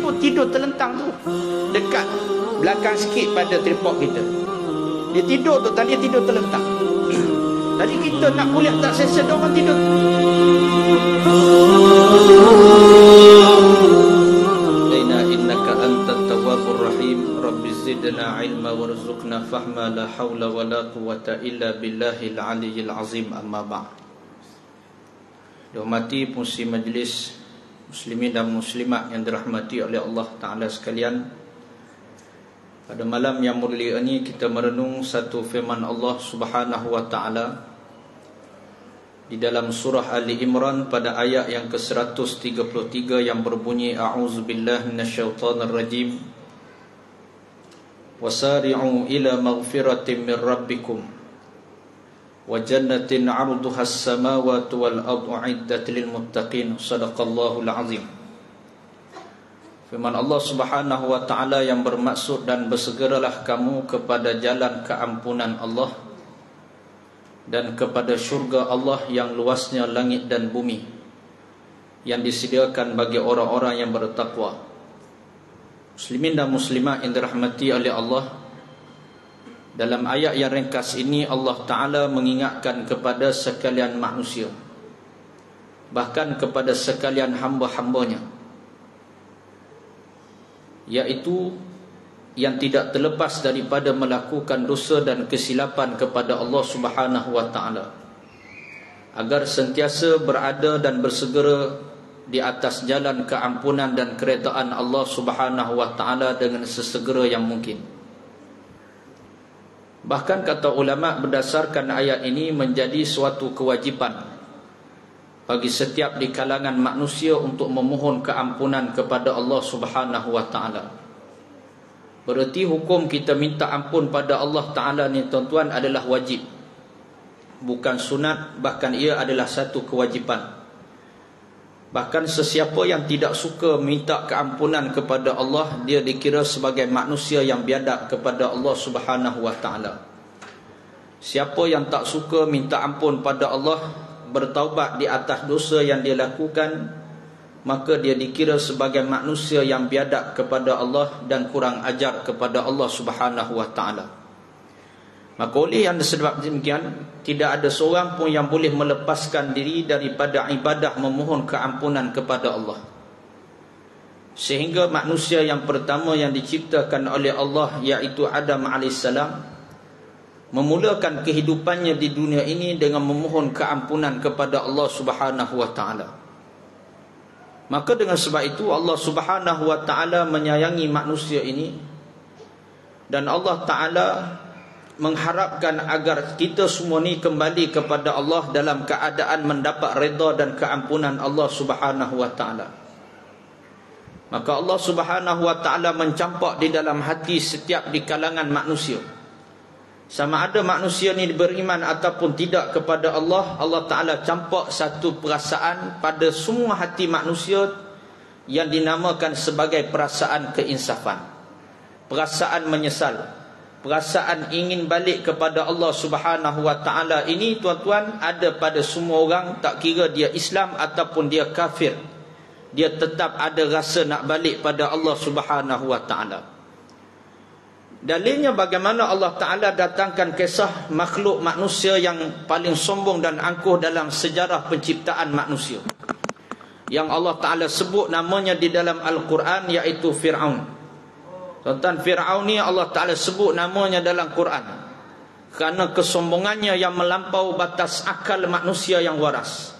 pun tidur terlentang tu, dekat belakang sikit pada tripod kita. Dia tidur tu, tadi dia tidur terlentang. Tadi kita nak kuliah tak selesai, dia orang tidur. Innaka antat tawwabur rahim. Rabbi zidna ilma warzuqna fahma. La haula wala quwwata illa billahil aliyyil azim. Amma ba'd. Dihormati pengurusi majlis muslimin dan muslimat yang dirahmati oleh Allah Ta'ala sekalian, pada malam yang mulia ini kita merenung satu firman Allah Subhanahu wa Ta'ala di dalam surah Ali Imran pada ayat yang ke-133 yang berbunyi, A'udzubillahi minasyaitonir rajim. Wasari'u ila maghfiratin min rabbikum wa jannatin 'arduha as-samawati wal ardu 'iddat lil muttaqin. Shadaqallahul azim. Firman Allah Subhanahu wa Ta'ala yang bermaksud, dan bersegeralah kamu kepada jalan keampunan Allah dan kepada syurga Allah yang luasnya langit dan bumi, yang disediakan bagi orang-orang yang bertakwa. Muslimin dan muslimat yang dirahmati oleh Allah, dalam ayat yang ringkas ini Allah Ta'ala mengingatkan kepada sekalian manusia, bahkan kepada sekalian hamba-hambanya, iaitu yang tidak terlepas daripada melakukan dosa dan kesilapan kepada Allah Subhanahu wa Ta'ala, agar sentiasa berada dan bersegera di atas jalan keampunan dan keredaan Allah Subhanahu wa Ta'ala dengan sesegera yang mungkin. Bahkan kata ulama, berdasarkan ayat ini menjadi suatu kewajipan bagi setiap di kalangan manusia untuk memohon keampunan kepada Allah Subhanahu wa Ta'ala. Berarti hukum kita minta ampun pada Allah Ta'ala ni tuan-tuan adalah wajib, bukan sunat, bahkan ia adalah satu kewajipan. Bahkan sesiapa yang tidak suka minta keampunan kepada Allah, dia dikira sebagai manusia yang biadab kepada Allah Subhanahu wa Ta'ala. Siapa yang tak suka minta ampun pada Allah, bertaubat di atas dosa yang dia lakukan, maka dia dikira sebagai manusia yang biadab kepada Allah dan kurang ajar kepada Allah Subhanahu wa Ta'ala. Maka oleh yang disebab demikian, tidak ada seorang pun yang boleh melepaskan diri daripada ibadah memohon keampunan kepada Allah. Sehingga manusia yang pertama yang diciptakan oleh Allah, iaitu Adam AS, memulakan kehidupannya di dunia ini dengan memohon keampunan kepada Allah Subhanahu wa Ta'ala. Maka dengan sebab itu Allah Subhanahu wa Ta'ala menyayangi manusia ini, dan Allah Ta'ala mengharapkan agar kita semua ni kembali kepada Allah dalam keadaan mendapat redha dan keampunan Allah Subhanahu wa Ta'ala. Maka Allah Subhanahu wa Ta'ala mencampak di dalam hati setiap di kalangan manusia, sama ada manusia ni beriman ataupun tidak kepada Allah, Allah Ta'ala campak satu perasaan pada semua hati manusia yang dinamakan sebagai perasaan keinsafan, perasaan menyesal, perasaan ingin balik kepada Allah Subhanahu wa Ta'ala. Ini tuan-tuan ada pada semua orang, tak kira dia Islam ataupun dia kafir, dia tetap ada rasa nak balik pada Allah Subhanahu wa Ta'ala. Dalilnya bagaimana Allah Ta'ala datangkan kisah makhluk manusia yang paling sombong dan angkuh dalam sejarah penciptaan manusia, yang Allah Ta'ala sebut namanya di dalam Al-Quran, iaitu Fir'aun. Tuan-tuan, Fir'aun ni Allah Ta'ala sebut namanya dalam Quran kerana kesombongannya yang melampau batas akal manusia yang waras.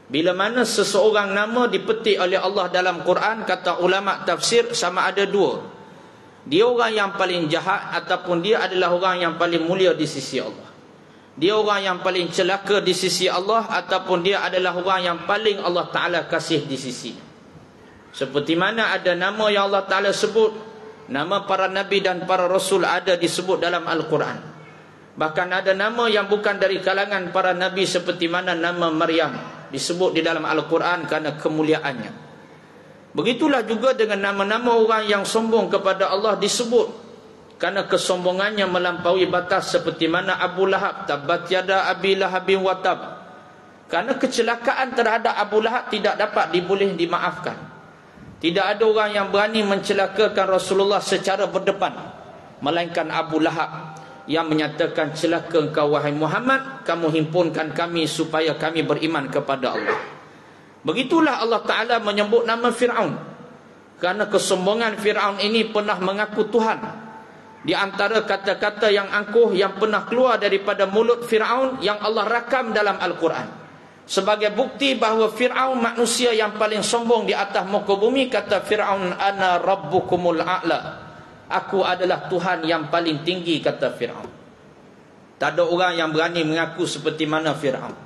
Bila mana seseorang nama dipetik oleh Allah dalam Quran, kata ulama tafsir, sama ada dua: dia orang yang paling jahat ataupun dia adalah orang yang paling mulia di sisi Allah. Dia orang yang paling celaka di sisi Allah ataupun dia adalah orang yang paling Allah Ta'ala kasih di sisi. Seperti mana ada nama yang Allah Ta'ala sebut, nama para nabi dan para rasul ada disebut dalam Al-Quran. Bahkan ada nama yang bukan dari kalangan para nabi, seperti mana nama Maryam disebut di dalam Al-Quran kerana kemuliaannya. Begitulah juga dengan nama-nama orang yang sombong kepada Allah disebut kerana kesombongannya melampaui batas, seperti mana Abu Lahab, tabbat yada abi lahabin wa tab. Kerana kecelakaan terhadap Abu Lahab tidak dapat diboleh dimaafkan, Tidak ada orang yang berani mencelakakan Rasulullah secara berdepan melainkan Abu Lahab yang menyatakan, celaka engkau wahai Muhammad, kamu himpunkan kami supaya kami beriman kepada Allah. Begitulah Allah Ta'ala menyebut nama Fir'aun, kerana kesombongan Fir'aun ini pernah mengaku Tuhan. Di antara kata-kata yang angkuh yang pernah keluar daripada mulut Fir'aun yang Allah rakam dalam Al-Quran, sebagai bukti bahawa Fir'aun manusia yang paling sombong di atas muka bumi, kata Fir'aun, ana rabbukumul a'la, aku adalah Tuhan yang paling tinggi, kata Fir'aun. Tak ada orang yang berani mengaku seperti mana Fir'aun.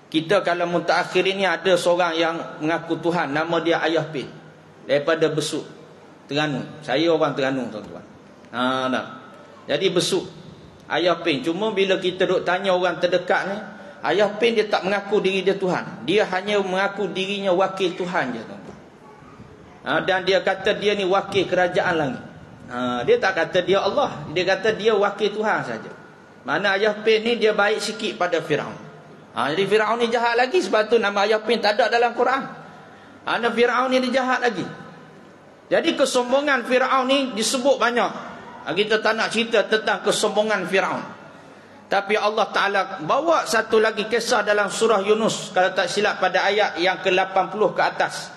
Kita kalau mutakhir ini ada seorang yang mengaku Tuhan, nama dia Ayah Pin, daripada Besuk, Terengganu. Saya orang Terengganu, tuan-tuan. Jadi Besuk, Ayah Pin. Cuma bila kita duk tanya orang terdekat ni, Ayah Pin dia tak mengaku diri dia Tuhan. Dia hanya mengaku dirinya wakil Tuhan je, tuan-tuan. Dan dia kata dia ni wakil kerajaan langit. Dia tak kata dia Allah, dia kata dia wakil Tuhan saja. Mana Ayah Pin ni dia baik sikit pada Fir'aun. Jadi Fir'aun ni jahat lagi, sebab tu nama Ayah Pin tak ada dalam Quran. Fir'aun ni dia jahat lagi. Jadi kesombongan Fir'aun ni disebut banyak. Kita tak nak cerita tentang kesombongan Fir'aun. Tapi Allah Ta'ala bawa satu lagi kisah dalam surah Yunus, kalau tak silap pada ayat yang ke-80 ke atas.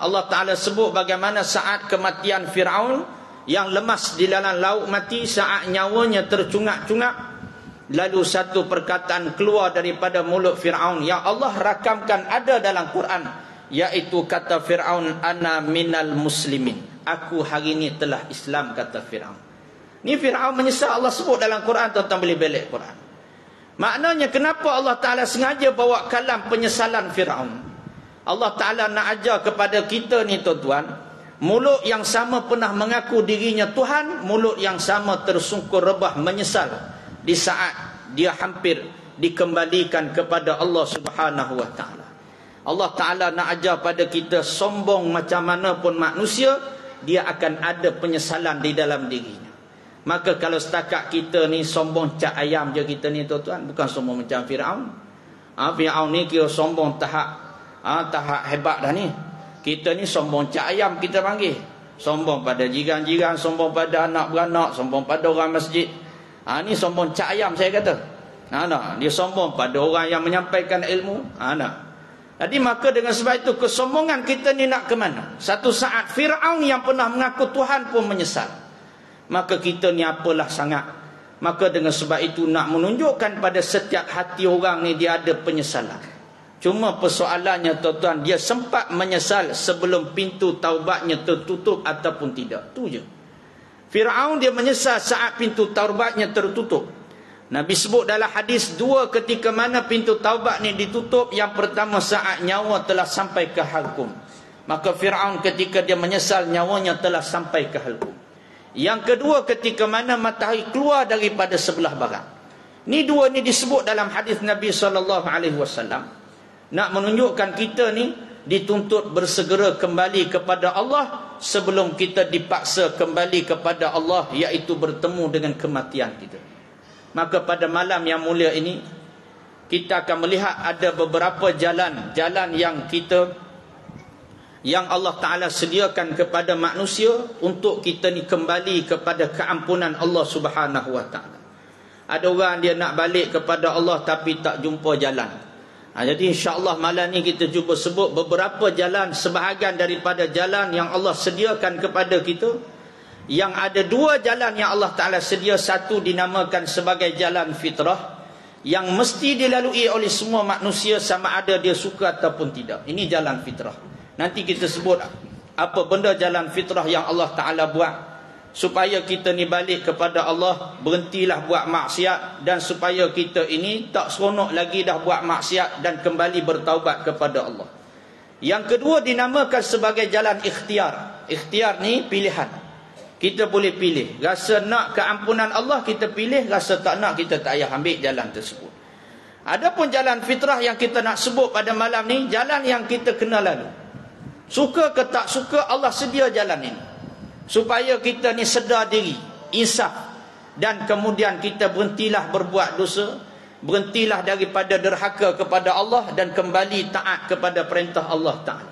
Allah Ta'ala sebut bagaimana saat kematian Fir'aun yang lemas di dalam laut mati, saat nyawanya tercungak-cungak, lalu satu perkataan keluar daripada mulut Fir'aun yang Allah rakamkan ada dalam Quran, iaitu kata Fir'aun, ana minal muslimin, aku hari ini telah Islam, kata Fir'aun. Ni Fir'aun menyesal, Allah sebut dalam Quran, tuan-tuan boleh balik Quran. Maknanya kenapa Allah Ta'ala sengaja bawa kalam penyesalan Fir'aun? Allah Ta'ala nak ajar kepada kita ni, tuan-tuan, mulut yang sama pernah mengaku dirinya Tuhan, mulut yang sama tersungkur rebah menyesal di saat dia hampir dikembalikan kepada Allah Subhanahu wa Ta'ala. Allah Ta'ala nak ajar pada kita, sombong macam mana pun manusia, dia akan ada penyesalan di dalam dirinya. Maka kalau setakat kita ni sombong cak ayam je kita ni, tuan-tuan, bukan sombong macam Fir'aun. Fir'aun ni kira sombong tahap hebat dah ni. Kita ni sombong cak ayam kita panggil. Sombong pada jiran-jiran, sombong pada anak-beranak, sombong pada orang masjid. Ni sombong cak ayam saya kata. Dia sombong pada orang yang menyampaikan ilmu. Jadi maka dengan sebab itu kesombongan kita ni nak ke mana? Satu saat Fir'aun yang pernah mengaku Tuhan pun menyesal. Maka kita ni apalah sangat. Maka dengan sebab itu nak menunjukkan pada setiap hati orang ni dia ada penyesalan. Cuma persoalannya, tuan-tuan, dia sempat menyesal sebelum pintu taubatnya tertutup ataupun tidak. Tu je. Fir'aun dia menyesal saat pintu taubatnya tertutup. Nabi sebut dalam hadis dua ketika mana pintu taubat ni ditutup. Yang pertama saat nyawa telah sampai ke halkum. Maka Fir'aun ketika dia menyesal nyawanya telah sampai ke halkum. Yang kedua ketika mana matahari keluar daripada sebelah barat. Ni dua ni disebut dalam hadis Nabi SAW. Nak menunjukkan kita ni dituntut bersegera kembali kepada Allah sebelum kita dipaksa kembali kepada Allah, iaitu bertemu dengan kematian kita. Maka pada malam yang mulia ini kita akan melihat ada beberapa jalan yang Allah Ta'ala sediakan kepada manusia untuk kita ni kembali kepada keampunan Allah Subhanahu wa Ta'ala. Ada orang dia nak balik kepada Allah tapi tak jumpa jalan. Jadi insya-Allah malam ni kita cuba sebut beberapa jalan, sebahagian daripada jalan yang Allah sediakan kepada kita. Yang ada dua jalan yang Allah Ta'ala sedia. Satu dinamakan sebagai jalan fitrah, yang mesti dilalui oleh semua manusia sama ada dia suka ataupun tidak. Ini jalan fitrah. Nanti kita sebut apa benda jalan fitrah yang Allah Ta'ala buat supaya kita ni balik kepada Allah, berhentilah buat maksiat, dan supaya kita ini tak seronok lagi dah buat maksiat dan kembali bertaubat kepada Allah. Yang kedua dinamakan sebagai jalan ikhtiar. Ikhtiar ni pilihan. Kita boleh pilih. Rasa nak keampunan Allah kita pilih, rasa tak nak kita tak payah ambil jalan tersebut. Adapun jalan fitrah yang kita nak sebut pada malam ni, jalan yang kita kena lalu. Suka ke tak suka, Allah sedia jalan ini supaya kita ni sedar diri, insaf, dan kemudian kita berhentilah berbuat dosa, berhentilah daripada derhaka kepada Allah dan kembali taat kepada perintah Allah Ta'ala.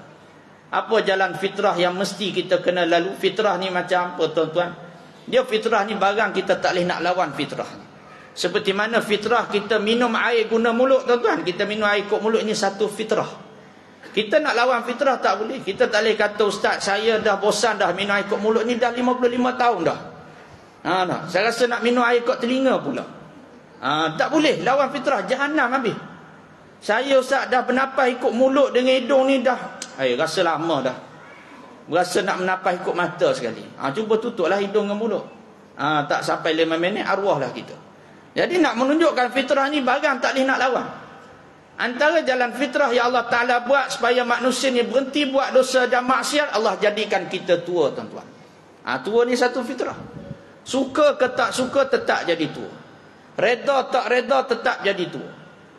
Apa jalan fitrah yang mesti kita kena lalu? Fitrah ni macam apa tuan-tuan? Dia fitrah ni barang kita tak boleh nak lawan fitrah ni. Seperti mana fitrah kita minum air guna mulut tuan-tuan. Kita minum air ikut mulut, ini satu fitrah. Kita nak lawan fitrah tak boleh. Kita tak boleh kata, ustaz saya dah bosan dah minum air ikut mulut ni dah 55 tahun dah. Nah. Saya rasa nak minum air ikut telinga pula. Tak boleh, lawan fitrah, jahanam habis. Saya ustaz dah bernapas ikut mulut dengan hidung ni dah rasa lama dah. Berasa nak menapas ikut mata sekali. Cuba tutuplah hidung dengan mulut. Tak sampai 5 minit arwahlah kita. Jadi nak menunjukkan fitrah ni barang tak boleh nak lawan. Antara jalan fitrah yang Allah Ta'ala buat supaya manusia ni berhenti buat dosa dan maksiat, Allah jadikan kita tua tuan-tuan. Tua ni satu fitrah. Suka ke tak suka tetap jadi tua. Reda tak reda tetap jadi tua.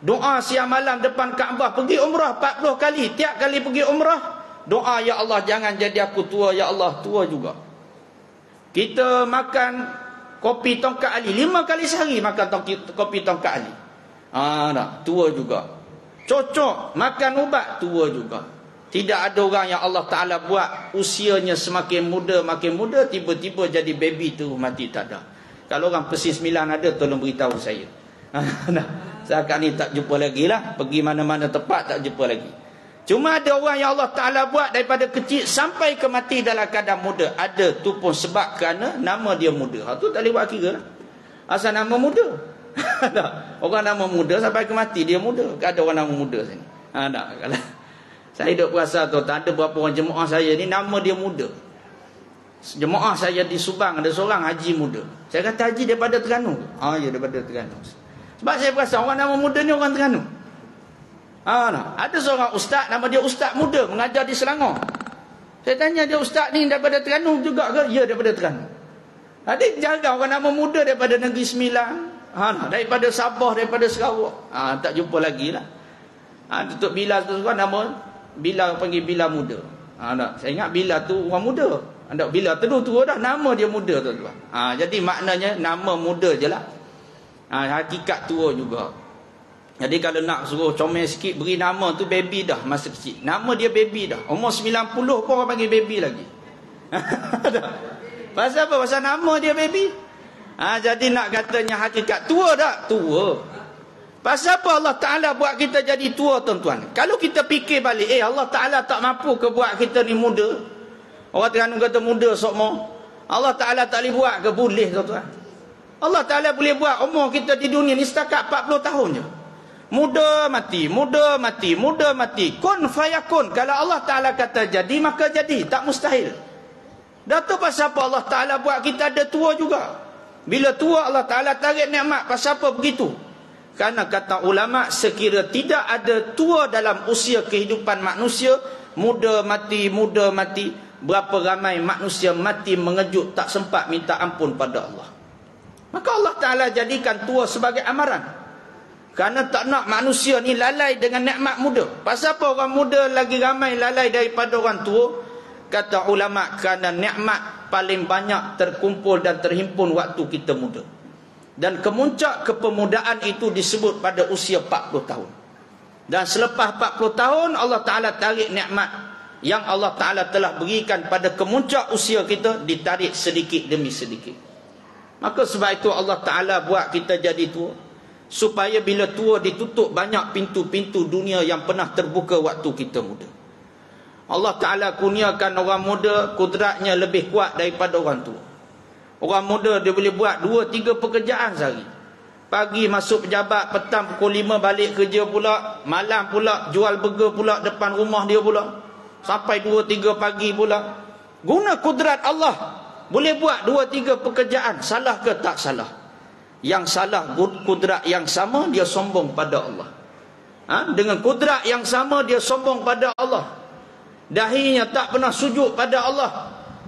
Doa siang malam depan Kaabah, pergi umrah 40 kali. Tiap kali pergi umrah, doa, ya Allah jangan jadi aku tua, ya Allah tua juga. Kita makan kopi tongkat Ali 5 kali sehari, makan kopi tongkat Ali. Tua juga. Cocok makan ubat, tua juga. Tidak ada orang yang Allah Ta'ala buat usianya semakin muda, tiba-tiba jadi baby tu mati tak ada. Kalau orang Persis 9 ada, tolong beritahu saya. Setakat ni tak jumpa lagi lah. Pergi mana-mana tempat tak jumpa lagi. Cuma ada orang yang Allah Ta'ala buat daripada kecil sampai ke mati dalam keadaan muda. Ada tu pun sebab kerana nama dia muda. Tu tak boleh buat kira lah. Asal nama muda. Orang nama muda sampai ke mati dia muda. Ada orang nama muda sini. Saya duk perasa tu, tak ada berapa orang jemaah saya ni nama dia muda. Jemaah saya di Subang ada seorang haji muda. Saya kata, haji daripada Terengganu? Ya, daripada Terengganu. Sebab saya perasan orang nama muda ni orang Terengganu. Ada seorang ustaz, nama dia Ustaz Muda, mengajar di Selangor. Saya tanya dia, ustaz ni daripada Terengganu juga ke? Ya, daripada Terengganu. Ada jarang orang nama muda daripada Negeri Sembilan, daripada Sabah, daripada Sarawak. Tak jumpa lagi lah. Tutup Bila tu nama Bila, panggil Bila Muda. Saya ingat Bila tu orang muda. Bila tua dah, nama dia muda tuan-tuan. Jadi maknanya nama muda je lah. Hakikat tua juga. Jadi kalau nak suruh comel sikit, beri nama tu baby dah masa kecil. Nama dia baby dah. Umur 90 pun orang panggil baby lagi. Pasal apa? Pasal nama dia baby. Jadi nak katanya hakikat tua tak? Tua. Pasal apa Allah Ta'ala buat kita jadi tua tuan-tuan? Kalau kita fikir balik, Allah Ta'ala tak mampu ke buat kita ni muda? Orang Terengganu kata muda sokmo. Allah Ta'ala tak boleh buat ke? Boleh tuan-tuan. Allah Ta'ala boleh buat umur kita di dunia ni setakat 40 tahun je. Muda mati, muda mati, muda mati. Kun fayakun. Kalau Allah Ta'ala kata jadi, maka jadi. Tak mustahil. Dah tu pasal apa Allah Ta'ala buat kita ada tua juga. Bila tua Allah Ta'ala tarik nikmat. Pasal apa begitu? Karena kata ulama, sekira tidak ada tua dalam usia kehidupan manusia, muda mati, berapa ramai manusia mati mengejut tak sempat minta ampun pada Allah. Maka Allah Ta'ala jadikan tua sebagai amaran. Kerana tak nak manusia ni lalai dengan nikmat muda. Pasal apa orang muda lagi ramai lalai daripada orang tua? Kata ulama, kerana nikmat paling banyak terkumpul dan terhimpun waktu kita muda. Dan kemuncak kepemudaan itu disebut pada usia 40 tahun. Dan selepas 40 tahun Allah Ta'ala tarik nikmat yang Allah Ta'ala telah berikan pada kemuncak usia kita, ditarik sedikit demi sedikit. Maka sebab itu Allah Ta'ala buat kita jadi tua, supaya bila tua ditutup banyak pintu-pintu dunia yang pernah terbuka waktu kita muda. Allah Ta'ala kurniakan orang muda kudratnya lebih kuat daripada orang tua. Orang muda dia boleh buat 2-3 pekerjaan sehari. Pagi masuk pejabat, petang pukul 5 balik kerja pula, malam pula jual burger pula depan rumah dia pula, sampai 2-3 pagi pula. Guna kudrat Allah boleh buat 2-3 pekerjaan. Salah ke? Tak salah. Yang salah kudrat yang sama dia sombong pada Allah. Dengan kudrat yang sama dia sombong pada Allah. Dahinya tak pernah sujud pada Allah.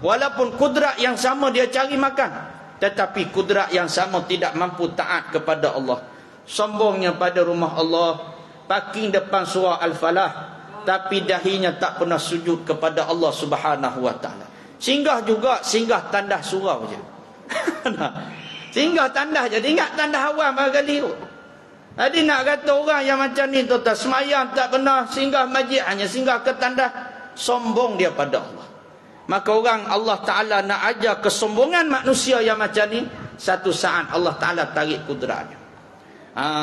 Walaupun kudrat yang sama dia cari makan, tetapi kudrat yang sama tidak mampu taat kepada Allah. Sombongnya pada rumah Allah, parking depan surah Al-Falah, tapi dahinya tak pernah sujud kepada Allah Subhanahu wa ta'ala. Singgah juga, singgah tandas surau je. Singgah tandas je. Ingat tandas awam barangkali tu. Jadi nak kata orang yang macam ni tu, semayang tak pernah singgah masjid, hanya singgah ke tandas. sombong dia pada Allah. Maka orang Allah Ta'ala nak ajar kesombongan manusia yang macam ni, satu saat Allah Ta'ala tarik kudratnya.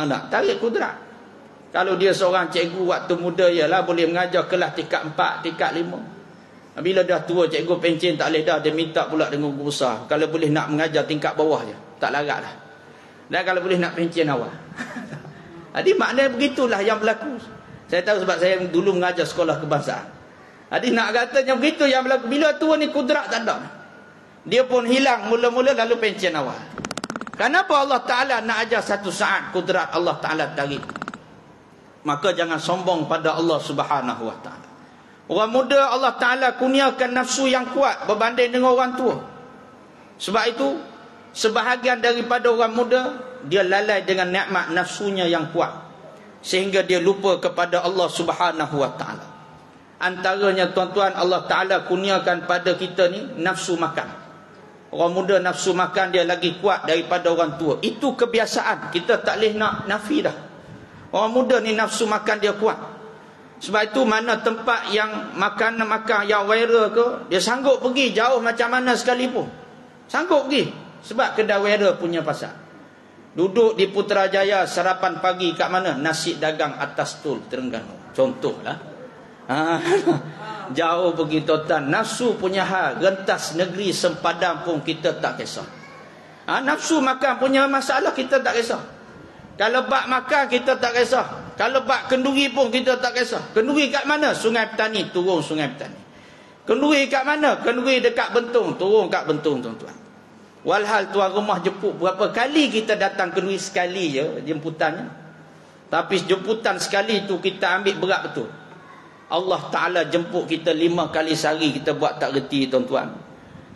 Nak tarik kudrat. Kalau dia seorang cikgu waktu muda, ialah boleh mengajar kelas tingkat 4, tingkat 5. Bila dah tua, cikgu pencen tak boleh dah, dia minta pula dengan guru besar. Kalau boleh nak mengajar tingkat bawah je, tak larat lah. Dan kalau boleh nak pencen awal. Jadi maknanya begitulah yang berlaku. Saya tahu sebab saya dulu mengajar sekolah kebangsaan. Jadi nak katanya begitu yang berlaku. Bila tua ni kudrat tak ada. Dia pun hilang mula-mula lalu pencen awal. Kenapa Allah Ta'ala nak ajar satu saat kudrat Allah Ta'ala tarik? Maka jangan sombong pada Allah Subhanahu Wa Ta'ala. Orang muda Allah Ta'ala kurniakan nafsu yang kuat berbanding dengan orang tua. Sebab itu sebahagian daripada orang muda, dia lalai dengan nikmat nafsunya yang kuat, sehingga dia lupa kepada Allah Subhanahu Wa Ta'ala. Antaranya tuan-tuan, Allah Ta'ala kurniakan pada kita ni nafsu makan. Orang muda nafsu makan dia lagi kuat daripada orang tua. Itu kebiasaan, kita tak boleh nak nafi dah. Orang muda ni nafsu makan dia kuat. Sebab itu mana tempat yang makan yang viral ke, dia sanggup pergi jauh macam mana sekalipun. Sanggup pergi. Sebab kedai viral punya pasar. Duduk di Putrajaya, sarapan pagi kat mana? Nasi dagang atas tol Terengganu. Contohlah. Jauh pergi tuan. Nafsu punya hal. Rentas negeri sempadan pun kita tak kisah. Nafsu makan punya masalah kita tak kisah. Kalau bak makan kita tak kisah. Kalau bak kenduri pun kita tak kisah. Kenduri kat mana? Sungai Petani, turun Sungai Petani. Kenduri kat mana? Kenduri dekat Bentung, turun kat Bentung tuan-tuan. Walhal tuan rumah jemput berapa kali kita datang kenduri, sekali je jemputannya. Tapi jemputan sekali tu kita ambil berat betul. Allah Ta'ala jemput kita 5 kali sehari, kita buat tak reti tuan-tuan.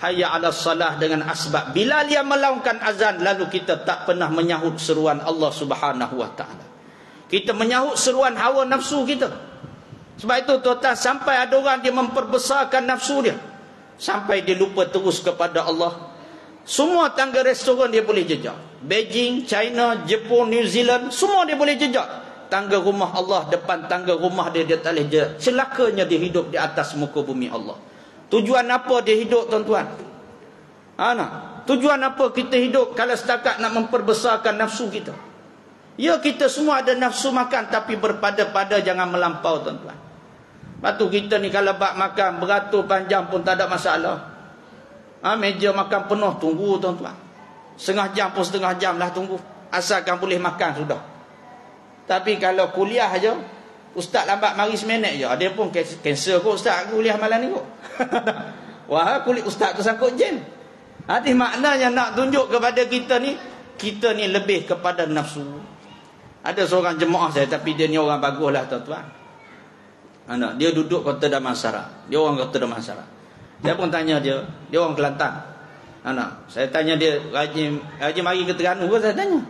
Hayya ala salah dengan asbab Bilal yang melaungkan azan, lalu kita tak pernah menyahut seruan Allah Subhanahu Wa Ta'ala. Kita menyahut seruan hawa nafsu kita. Sebab itu tuan-tuan, sampai ada orang dia memperbesarkan nafsu dia, sampai dia lupa terus kepada Allah. Semua tangga restoran dia boleh jejak. Beijing, China, Jepun, New Zealand, semua dia boleh jejak. Tangga rumah Allah, depan tangga rumah dia, dia tak boleh jejak. Celakanya dia hidup di atas muka bumi Allah. Tujuan apa dia hidup tuan-tuan? Tujuan apa kita hidup kalau setakat nak memperbesarkan nafsu kita? Ya, kita semua ada nafsu makan, tapi berpada-pada, jangan melampau tuan-tuan. Lepas tu kita ni kalau bak makan beratur panjang pun tak ada masalah. Meja makan penuh, tunggu tuan-tuan. Setengah jam pun setengah jam lah tunggu. Asalkan boleh makan sudah. Tapi kalau kuliah aja, ustaz lambat mari seminit je, dia pun cancel kot ustaz kuliah malam ni kot. Wah, kuliah ustaz tu sangkut jen. Jadi maknanya nak tunjuk kepada kita ni lebih kepada nafsu. Ada seorang jemaah saya, tapi dia ni orang bagus lah tuan-tuan. Dia duduk Kota Damansara. Dia orang Kota Damansara. Saya pun tanya dia orang Kelantan. Saya tanya dia, Haji mari ke Terengganu ke, saya tanya.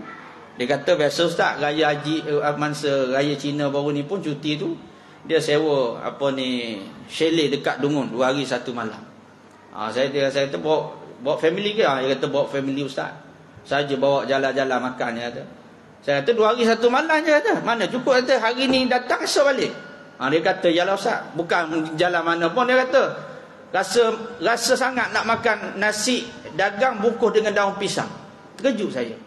Dia kata biasa ustaz, raya haji masa raya Cina baru ni pun cuti tu, dia sewa chalet dekat Dungun 2 hari 1 malam. Saya kata bawa family ke? Dia kata bawa family ustaz. Saja bawa jalan-jalan makan, dia kata. Saya kata 2 hari 1 malam je kata. Mana cukup, kata hari ni datang esok balik. Dia kata yalah ustaz, bukan jalan mana pun, dia kata rasa sangat nak makan nasi dagang bungkus dengan daun pisang. Terkejut saya.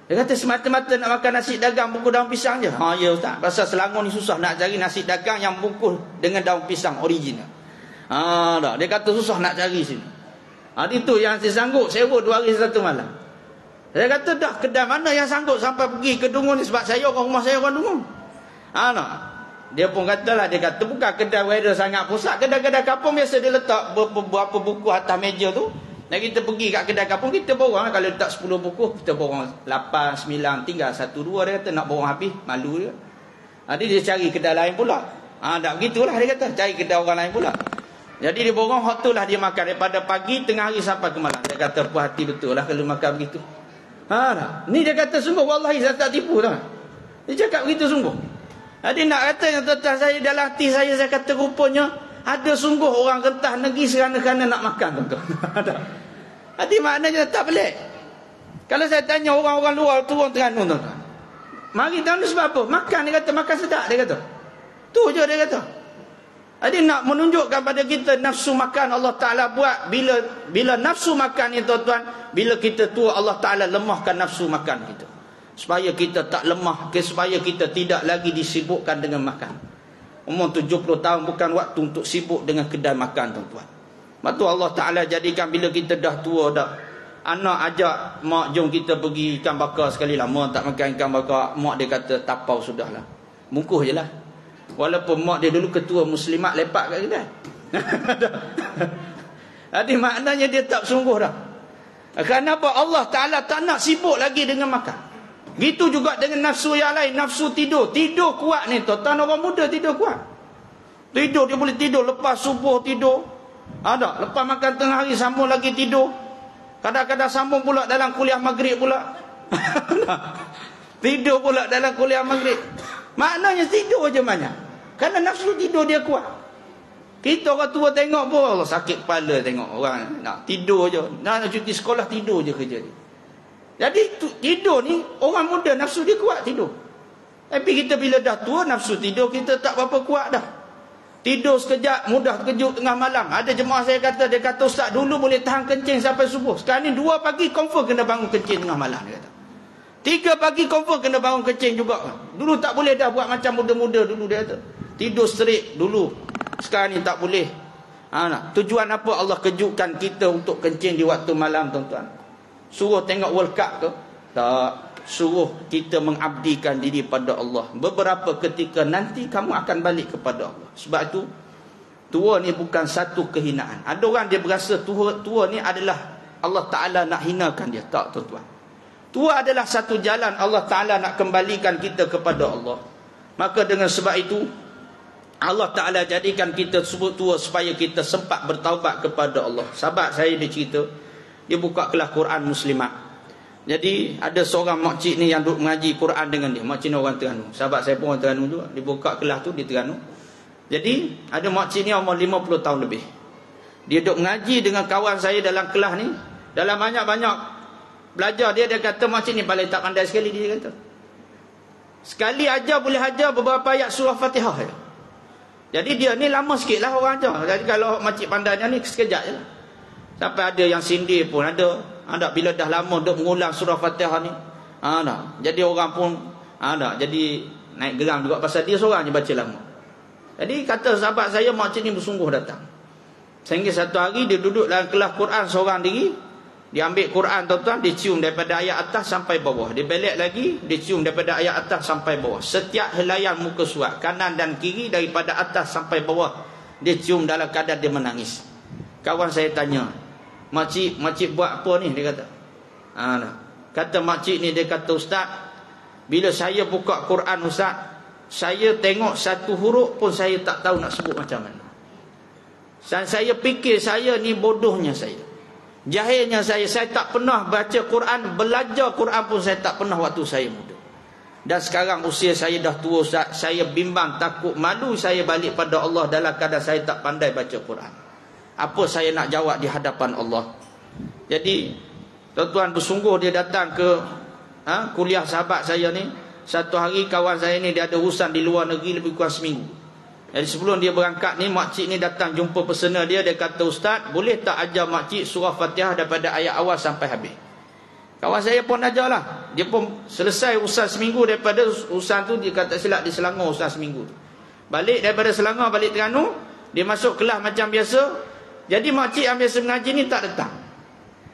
Dia kata semata-mata nak makan nasi dagang bungkus daun pisang je. Ya ustaz, pasal Selangor ni susah nak cari nasi dagang yang bungkus dengan daun pisang original. Dia kata susah nak cari sini. Itu yang saya sanggup sewa 2 hari 1 malam. Saya kata dah, kedai mana yang sanggup sampai pergi ke Dungun ni, sebab saya orang rumah saya orang Dungun. Dia pun katalah, dia kata bukan kedai weather sangat pusat, kedai-kedai kampung biasa dia letak beberapa buku atas meja tu. Dan kita pergi kat kedai kampung, kita borong. Kalau letak 10 buku, kita borong 8, 9, tinggal 1, 2. Dia kata nak borong habis, malu dia. Jadi dia cari kedai lain pula. Tak begitulah dia kata, cari kedai orang lain pula. Jadi dia borong, waktu lah dia makan daripada pagi, tengah hari sampai ke malam. Dia kata puas hati betul lah kalau makan begitu. Ni dia kata sungguh, wallahi saya tak tipu tak. Dia cakap begitu sungguh. Jadi nak kata yang tuan-tuan saya, dalam hati saya kata rupanya ada sungguh orang rentah negeri serana-kerana nak makan tuan-tuan. Jadi maknanya tak pelik. Kalau saya tanya orang-orang luar turun Terengganu tuan-tuan, mari Terengganu sebab apa? Makan, dia kata makan sedap, dia kata. Tu je dia kata. Jadi nak menunjukkan pada kita nafsu makan Allah Ta'ala buat bila nafsu makan ni tuan-tuan, bila kita tua Allah Ta'ala lemahkan nafsu makan kita. Supaya kita tak lemah, supaya kita tidak lagi disibukkan dengan makan. Umur 70 tahun bukan waktu untuk sibuk dengan kedai makan tuan-tuan. Lepas tu Allah Ta'ala jadikan bila kita dah tua dah, anak ajak mak jom kita pergi ikan bakar sekali lah. Mak tak makan ikan bakar, mak dia kata tapau sudahlah, mungkuh je lah. Walaupun mak dia dulu ketua muslimat lepak kat kedai. Jadi maknanya dia tak sungguh dah. Kenapa Allah Ta'ala tak nak sibuk lagi dengan makan? Gitu juga dengan nafsu yang lain. Nafsu tidur. Tidur kuat ni tuan-tuan, orang muda tidur kuat. Tidur, dia boleh tidur lepas subuh tidur. Ada, lepas makan tengah hari sambung lagi tidur. Kadang-kadang sambung pula dalam kuliah maghrib pula. Tidur pula dalam kuliah maghrib. Maknanya tidur je banyak. Kerana nafsu tidur dia kuat. Kita orang tua tengok pun Allah sakit kepala tengok orang nak tidur je. Nak cuti sekolah tidur je kerja dia. Jadi tidur ni orang muda nafsu dia kuat tidur. Tapi kita bila dah tua nafsu tidur kita tak berapa kuat dah. Tidur sekejap mudah terkejut tengah malam. Ada jemaah saya kata, dia kata ustaz dulu boleh tahan kencing sampai subuh. Sekarang ni 2 pagi confirm kena bangun kencing tengah malam dia kata. 3 pagi confirm kena bangun kencing juga. Dulu tak boleh dah buat macam muda-muda dulu dia kata. Tidur straight dulu. Sekarang ni tak boleh. Tujuan apa Allah kejutkan kita untuk kencing di waktu malam tuan-tuan? Suruh tengok World Cup ke? Tak. Suruh kita mengabdikan diri pada Allah. Beberapa ketika nanti kamu akan balik kepada Allah. Sebab itu tua ni bukan satu kehinaan. Ada orang dia berasa tua ni adalah Allah Ta'ala nak hinakan dia. Tak tuan-tuan. Tua adalah satu jalan Allah Ta'ala nak kembalikan kita kepada Allah. Maka dengan sebab itu Allah Ta'ala jadikan kita sebut tua supaya kita sempat bertaubat kepada Allah. Sahabat saya dia cerita, dia buka kelas Quran Muslimat. Jadi ada seorang makcik ni yang duduk mengaji Quran dengan dia. Makcik ni orang Terengganu. Sahabat saya pun orang Terengganu juga. Dia buka kelas tu di Terengganu. Jadi ada makcik ni umur 50 tahun lebih. Dia duduk mengaji dengan kawan saya dalam kelas ni. Dalam banyak-banyak belajar dia kata makcik ni paling tak pandai sekali dia kata. Sekali ajar boleh ajar beberapa ayat surah Fatihah je. Jadi dia ni lama sikit lah orang ajar. Jadi kalau makcik pandainya ni sekejap je lah. Sampai ada yang sindir pun ada. Bila dah lama duk mengulang surah Fatihah ni. Jadi orang pun jadi naik geram juga pasal dia seorang je baca lama. Jadi kata sahabat saya makcik ni bersungguh datang. Sehingga satu hari dia duduk dalam kelas Quran seorang diri. Dia ambil Quran tuan-tuan, dia cium daripada ayat atas sampai bawah. Dia balik lagi, dia cium daripada ayat atas sampai bawah. Setiap helaian muka surat, kanan dan kiri daripada atas sampai bawah, dia cium dalam keadaan dia menangis. Kawan saya tanya, makcik buat apa ni? Dia kata. Kata makcik ni, dia kata ustaz, bila saya buka Quran ustaz, saya tengok satu huruf pun saya tak tahu nak sebut macam mana. Dan saya fikir saya ni bodohnya saya. Jahilnya saya tak pernah baca Quran, belajar Quran pun saya tak pernah waktu saya muda. Dan sekarang usia saya dah tua ustaz, saya bimbang, takut, malu saya balik pada Allah dalam keadaan saya tak pandai baca Quran. Apa saya nak jawab di hadapan Allah? Jadi tuan-tuan bersungguh dia datang ke kuliah sahabat saya ni. Satu hari kawan saya ni dia ada urusan di luar negeri lebih kurang seminggu. Jadi sebelum dia berangkat ni, makcik ni datang jumpa pesena dia. Dia kata, ustaz boleh tak ajar makcik surah Fatihah daripada ayat awal sampai habis? Kawan saya pun ajarlah. Dia pun selesai urusan seminggu daripada urusan tu. Dia kata silap di Selangor urusan seminggu tu. Balik daripada Selangor balik Terengganu, dia masuk kelas macam biasa. Jadi makcik yang biasa mengaji ni tak datang.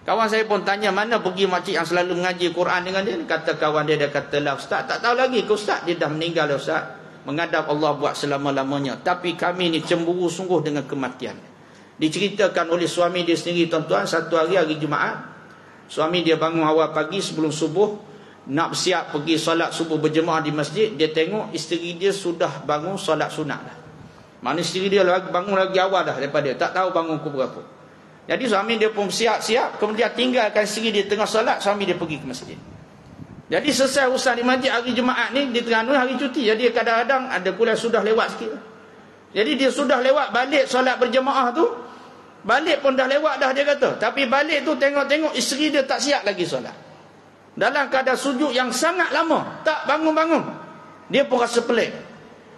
Kawan saya pun tanya, mana pergi makcik yang selalu mengaji Quran dengan dia? Kata kawan dia, dia kata lah ustaz tak tahu lagi ke ustaz, dia dah meninggal lah ustaz, menghadap Allah buat selama-lamanya. Tapi kami ni cemburu sungguh dengan kematian. Diceritakan oleh suami dia sendiri tuan-tuan. Satu hari Jumaat, suami dia bangun awal pagi sebelum subuh, nak bersiap pergi solat subuh berjemaah di masjid. Dia tengok isteri dia sudah bangun solat sunat dah. Mana isteri dia bangun lagi awal dah daripada dia, tak tahu bangun pukul berapa. Jadi suami dia pun siap-siap, kemudian tinggalkan isteri dia tengah solat, suami dia pergi ke masjid. Jadi selesai urusan di masjid hari Jumaat ni, di Terengganu hari cuti. Jadi kadang-kadang ada kuliah sudah lewat sikit. Jadi dia sudah lewat balik solat berjemaah tu. Balik pun dah lewat dah dia kata. Tapi balik tu tengok-tengok isteri dia tak siap lagi solat. Dalam keadaan sujud yang sangat lama, tak bangun-bangun. Dia pun rasa pelik.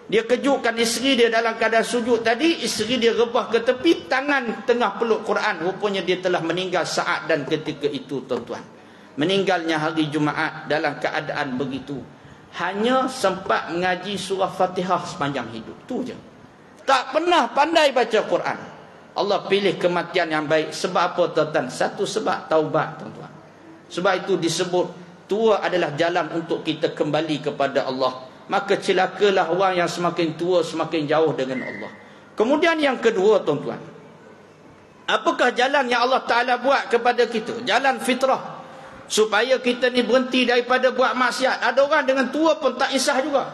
Dia kejutkan isteri dia dalam keadaan sujud tadi. Isteri dia rebah ke tepi, tangan tengah peluk Quran. Rupanya dia telah meninggal saat dan ketika itu, tuan-tuan. Meninggalnya hari Jumaat dalam keadaan begitu. Hanya sempat mengaji surah Fatihah sepanjang hidup. Tu je. Tak pernah pandai baca Quran. Allah pilih kematian yang baik. Sebab apa, tuan-tuan? Satu sebab taubat, tuan-tuan. Sebab itu disebut tua adalah jalan untuk kita kembali kepada Allah. Maka celakalah orang yang semakin tua semakin jauh dengan Allah. Kemudian yang kedua, tuan-tuan, apakah jalan yang Allah Ta'ala buat kepada kita? Jalan fitrah, supaya kita ni berhenti daripada buat maksiat. Ada orang dengan tua pun tak isah juga.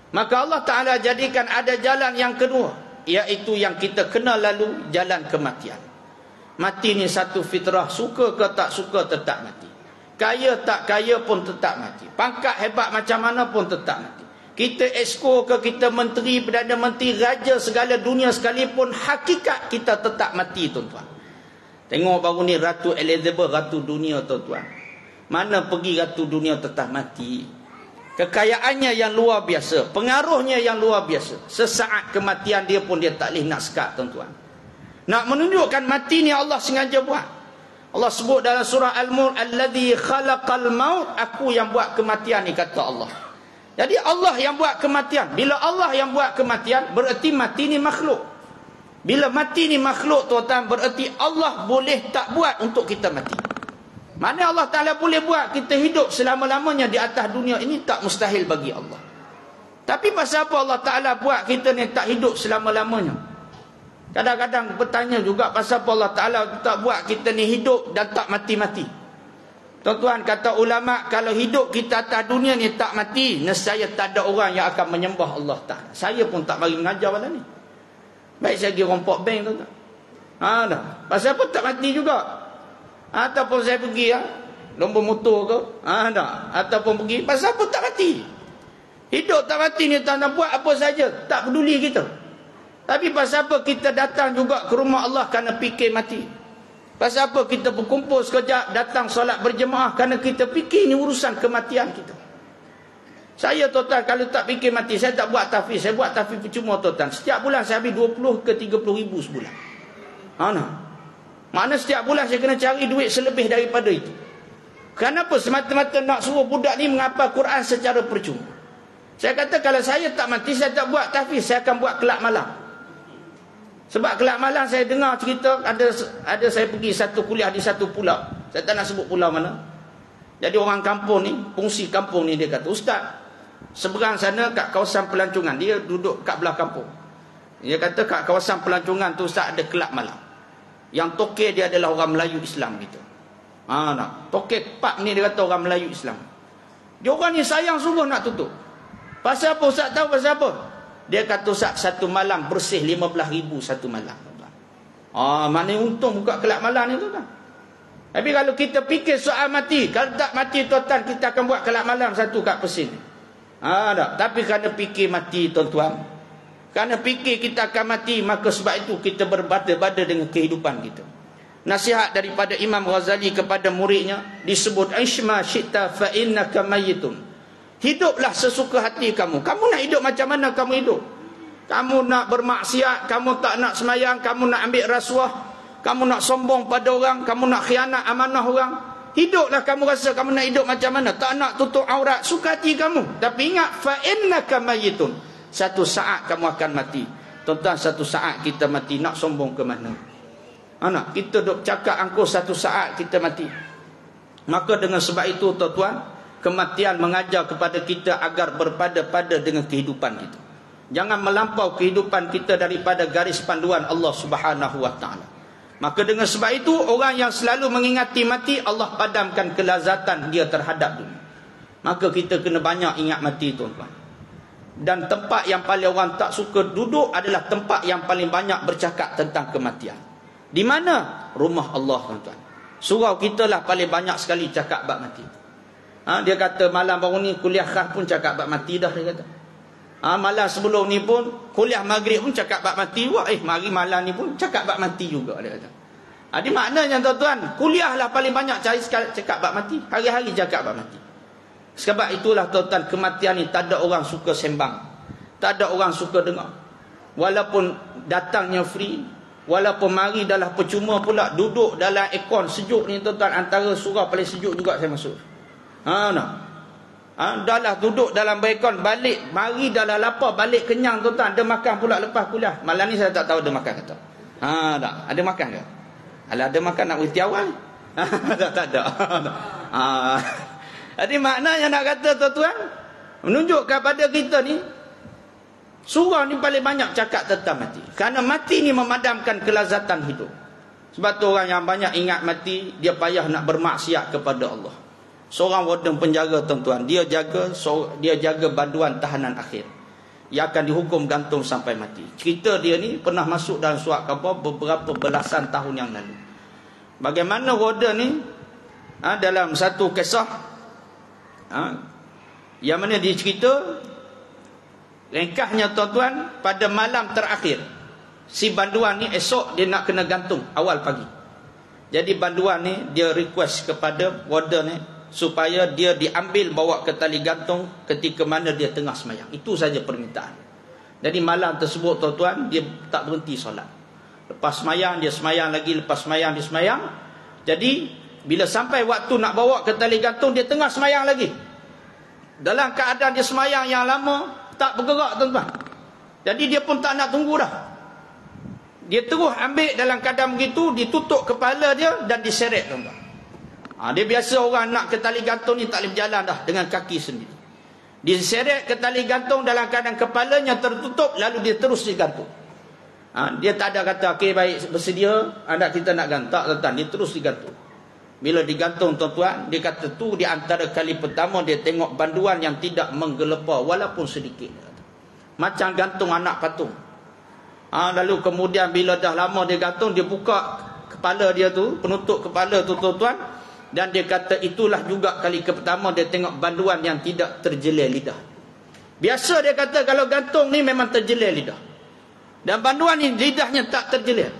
Maka Allah Ta'ala jadikan ada jalan yang kedua, iaitu yang kita kenal lalu, jalan kematian. Mati ni satu fitrah. Suka ke tak suka tetap mati. Kaya tak kaya pun tetap mati. Pangkat hebat macam mana pun tetap mati. Kita exco ke, kita menteri, Perdana Menteri, raja segala dunia sekalipun, hakikat kita tetap mati, tuan-tuan. Tengok baru ni Ratu Elizabeth, Ratu Dunia, tuan-tuan. Mana pergi Ratu Dunia tetap mati. Kekayaannya yang luar biasa, pengaruhnya yang luar biasa. Sesaat kematian dia pun dia tak boleh nak sekat, tuan-tuan. Nak menunjukkan mati ni Allah sengaja buat. Allah sebut dalam surah Al-Mulk, alladzi khalaqal maut, aku yang buat kematian ni, kata Allah. Jadi Allah yang buat kematian. Bila Allah yang buat kematian, bererti mati ni makhluk. Bila mati ni makhluk, tuan-tuan, bererti Allah boleh tak buat untuk kita mati. Mana Allah Ta'ala boleh buat kita hidup selama-lamanya di atas dunia ini, tak mustahil bagi Allah. Tapi pasal apa Allah Ta'ala buat kita ni tak hidup selama-lamanya? Kadang-kadang bertanya juga pasal apa Allah Ta'ala tak buat kita ni hidup dan tak mati-mati. Tuan-tuan, kata ulama', kalau hidup kita atas dunia ni tak mati, nescaya tak ada orang yang akan menyembah Allah Ta'ala. Saya pun tak mari mengajar malam ni. Baik saya pergi rompok bank, tuan-tuan. Dah. Pasal apa tak mati juga? Ataupun saya pergi lomba motor ke? Dah. Ataupun pergi, pasal apa tak mati? Hidup tak mati ni, tuan-tuan, buat apa saja, tak peduli kita. Tapi pasal apa kita datang juga ke rumah Allah kerana fikir mati? Pasal apa kita berkumpul sekejap, datang solat berjemaah kerana kita fikir ni urusan kematian kita? Saya, tuan-tuan, kalau tak fikir mati, saya tak buat tahfiz. Saya buat tahfiz percuma, tuan-tuan. Setiap bulan saya habis 20 ke 30 ribu sebulan. Mana setiap bulan saya kena cari duit selebih daripada itu. Kenapa? Semata-mata nak suruh budak ni menghafal Quran secara percuma. Saya kata kalau saya tak mati, saya tak buat tahfiz, saya akan buat kelab malam. Sebab kelab malam saya dengar cerita, ada saya pergi satu kuliah di satu pulau. Saya tak nak sebut pulau mana. Jadi orang kampung ni, fungsi kampung ni, dia kata, Ustaz, seberang sana kat kawasan pelancongan, dia duduk kat belah kampung. Dia kata kat kawasan pelancongan tu, Ustaz, ada kelab malam. Yang tokek dia adalah orang Melayu Islam gitu. Tokek pak ni dia kata orang Melayu Islam. Dia orang ni sayang sungguh nak tutup. Pasal apa Ustaz tahu pasal apa? Dia kata Ustaz, satu malam bersih 15,000 satu malam. Mana untung buka kelab malam ni, tuan-tuan. Tapi kalau kita fikir soal mati, kalau tak mati, tuan-tuan, kita akan buat kelab malam satu kat Persin. Tapi kerana fikir mati, tuan-tuan, kerana fikir kita akan mati, maka sebab itu kita berbada-bada dengan kehidupan kita. Nasihat daripada Imam Ghazali kepada muridnya disebut, Ishma syi'ta fa innaka mayyitun. Hiduplah sesuka hati kamu. Kamu nak hidup macam mana kamu hidup? Kamu nak bermaksiat, kamu tak nak semayang, kamu nak ambil rasuah, kamu nak sombong pada orang, kamu nak khianat amanah orang. Hiduplah kamu rasa kamu nak hidup macam mana. Tak nak tutup aurat, suka hati kamu. Tapi ingat, fa innaka mayyitun. Satu saat kamu akan mati. Tuan-tuan, satu saat kita mati. Nak sombong ke mana? Kita duk cakap angkuh satu saat kita mati. Maka dengan sebab itu, tuan-tuan, kematian mengajar kepada kita agar berpada-pada dengan kehidupan kita. Jangan melampau kehidupan kita daripada garis panduan Allah Subhanahu wa Ta'ala. Maka dengan sebab itu, orang yang selalu mengingati mati, Allah padamkan kelazatan dia terhadap dunia. Maka kita kena banyak ingat mati, tuan-tuan. Dan tempat yang paling orang tak suka duduk adalah tempat yang paling banyak bercakap tentang kematian. Di mana? Rumah Allah, tuan-tuan. Surau kita lah paling banyak sekali cakap bab mati. Dia kata malam baru ni kuliah khas pun cakap bab mati dah, dia kata. Malam sebelum ni pun kuliah maghrib pun cakap bab mati. Mari malam ni pun cakap bab mati juga, dia kata. Jadi maknanya, tuan-tuan, kuliah lah paling banyak cari cakap bab mati. Hari-hari cakap bab mati. Sebab itulah, tuan-tuan, kematian ni tak ada orang suka sembang. Tak ada orang suka dengar. Walaupun datangnya free, walaupun mari adalah percuma pula, duduk dalam aircon sejuk ni tuan-tuan, antara surah paling sejuk juga saya masuk. Dah lah duduk dalam aircon, balik, mari dah lah lapar, balik kenyang tuan-tuan, ada makan pula lepas kuliah. Malam ni saya tak tahu ada makan ke tak. Tak, ada makan ke? Alah, ada makan nak berhenti awal. Tak ada. Jadi maknanya nak kata tuan-tuan, menunjukkan pada kita ni, surah ni paling banyak cakap tentang mati. Kerana mati ni memadamkan kelazatan hidup. Sebab tu orang yang banyak ingat mati, dia payah nak bermaksiat kepada Allah. Seorang warden penjara tuan-tuan, dia jaga banduan tahanan akhir. Ia akan dihukum gantung sampai mati. Cerita dia ni pernah masuk dalam surat khabar beberapa belasan tahun yang lalu. Bagaimana warden ni dalam satu kisah yang mana dia cerita, ringkasnya tuan-tuan, pada malam terakhir si banduan ni esok dia nak kena gantung awal pagi. Jadi banduan ni dia request kepada warden ni supaya dia diambil bawa ke tali gantung ketika mana dia tengah semayang. Itu saja permintaan. Jadi malam tersebut tuan-tuan, dia tak berhenti solat. Lepas semayang dia semayang lagi, lepas semayang dia semayang. Jadi bila sampai waktu nak bawa ke tali gantung, dia tengah semayang lagi. Dalam keadaan dia semayang yang lama, tak bergerak tuan-tuan. Jadi dia pun tak nak tunggu dah. Dia terus ambil dalam keadaan begitu, ditutup kepala dia dan diseret tuan-tuan. Dia biasa orang nak ke tali gantung ni tak boleh berjalan dah dengan kaki sendiri. Diseret ke tali gantung dalam keadaan kepalanya tertutup, lalu dia terus digantung. Dia tak ada kata okey baik bersedia anak kita nak gantung, tuan-tuan, dia terus digantung. Bila digantung tuan-tuan, dia kata tu di antara kali pertama dia tengok banduan yang tidak menggelepar walaupun sedikit. Macam gantung anak patung. Lalu kemudian bila dah lama dia gantung, dia buka kepala dia tu, penutup kepala tu tuan-tuan, dan dia kata itulah juga kali pertama dia tengok banduan yang tidak terjelir lidah. Biasa dia kata kalau gantung ni memang terjelir lidah, dan banduan ni lidahnya tak terjelir.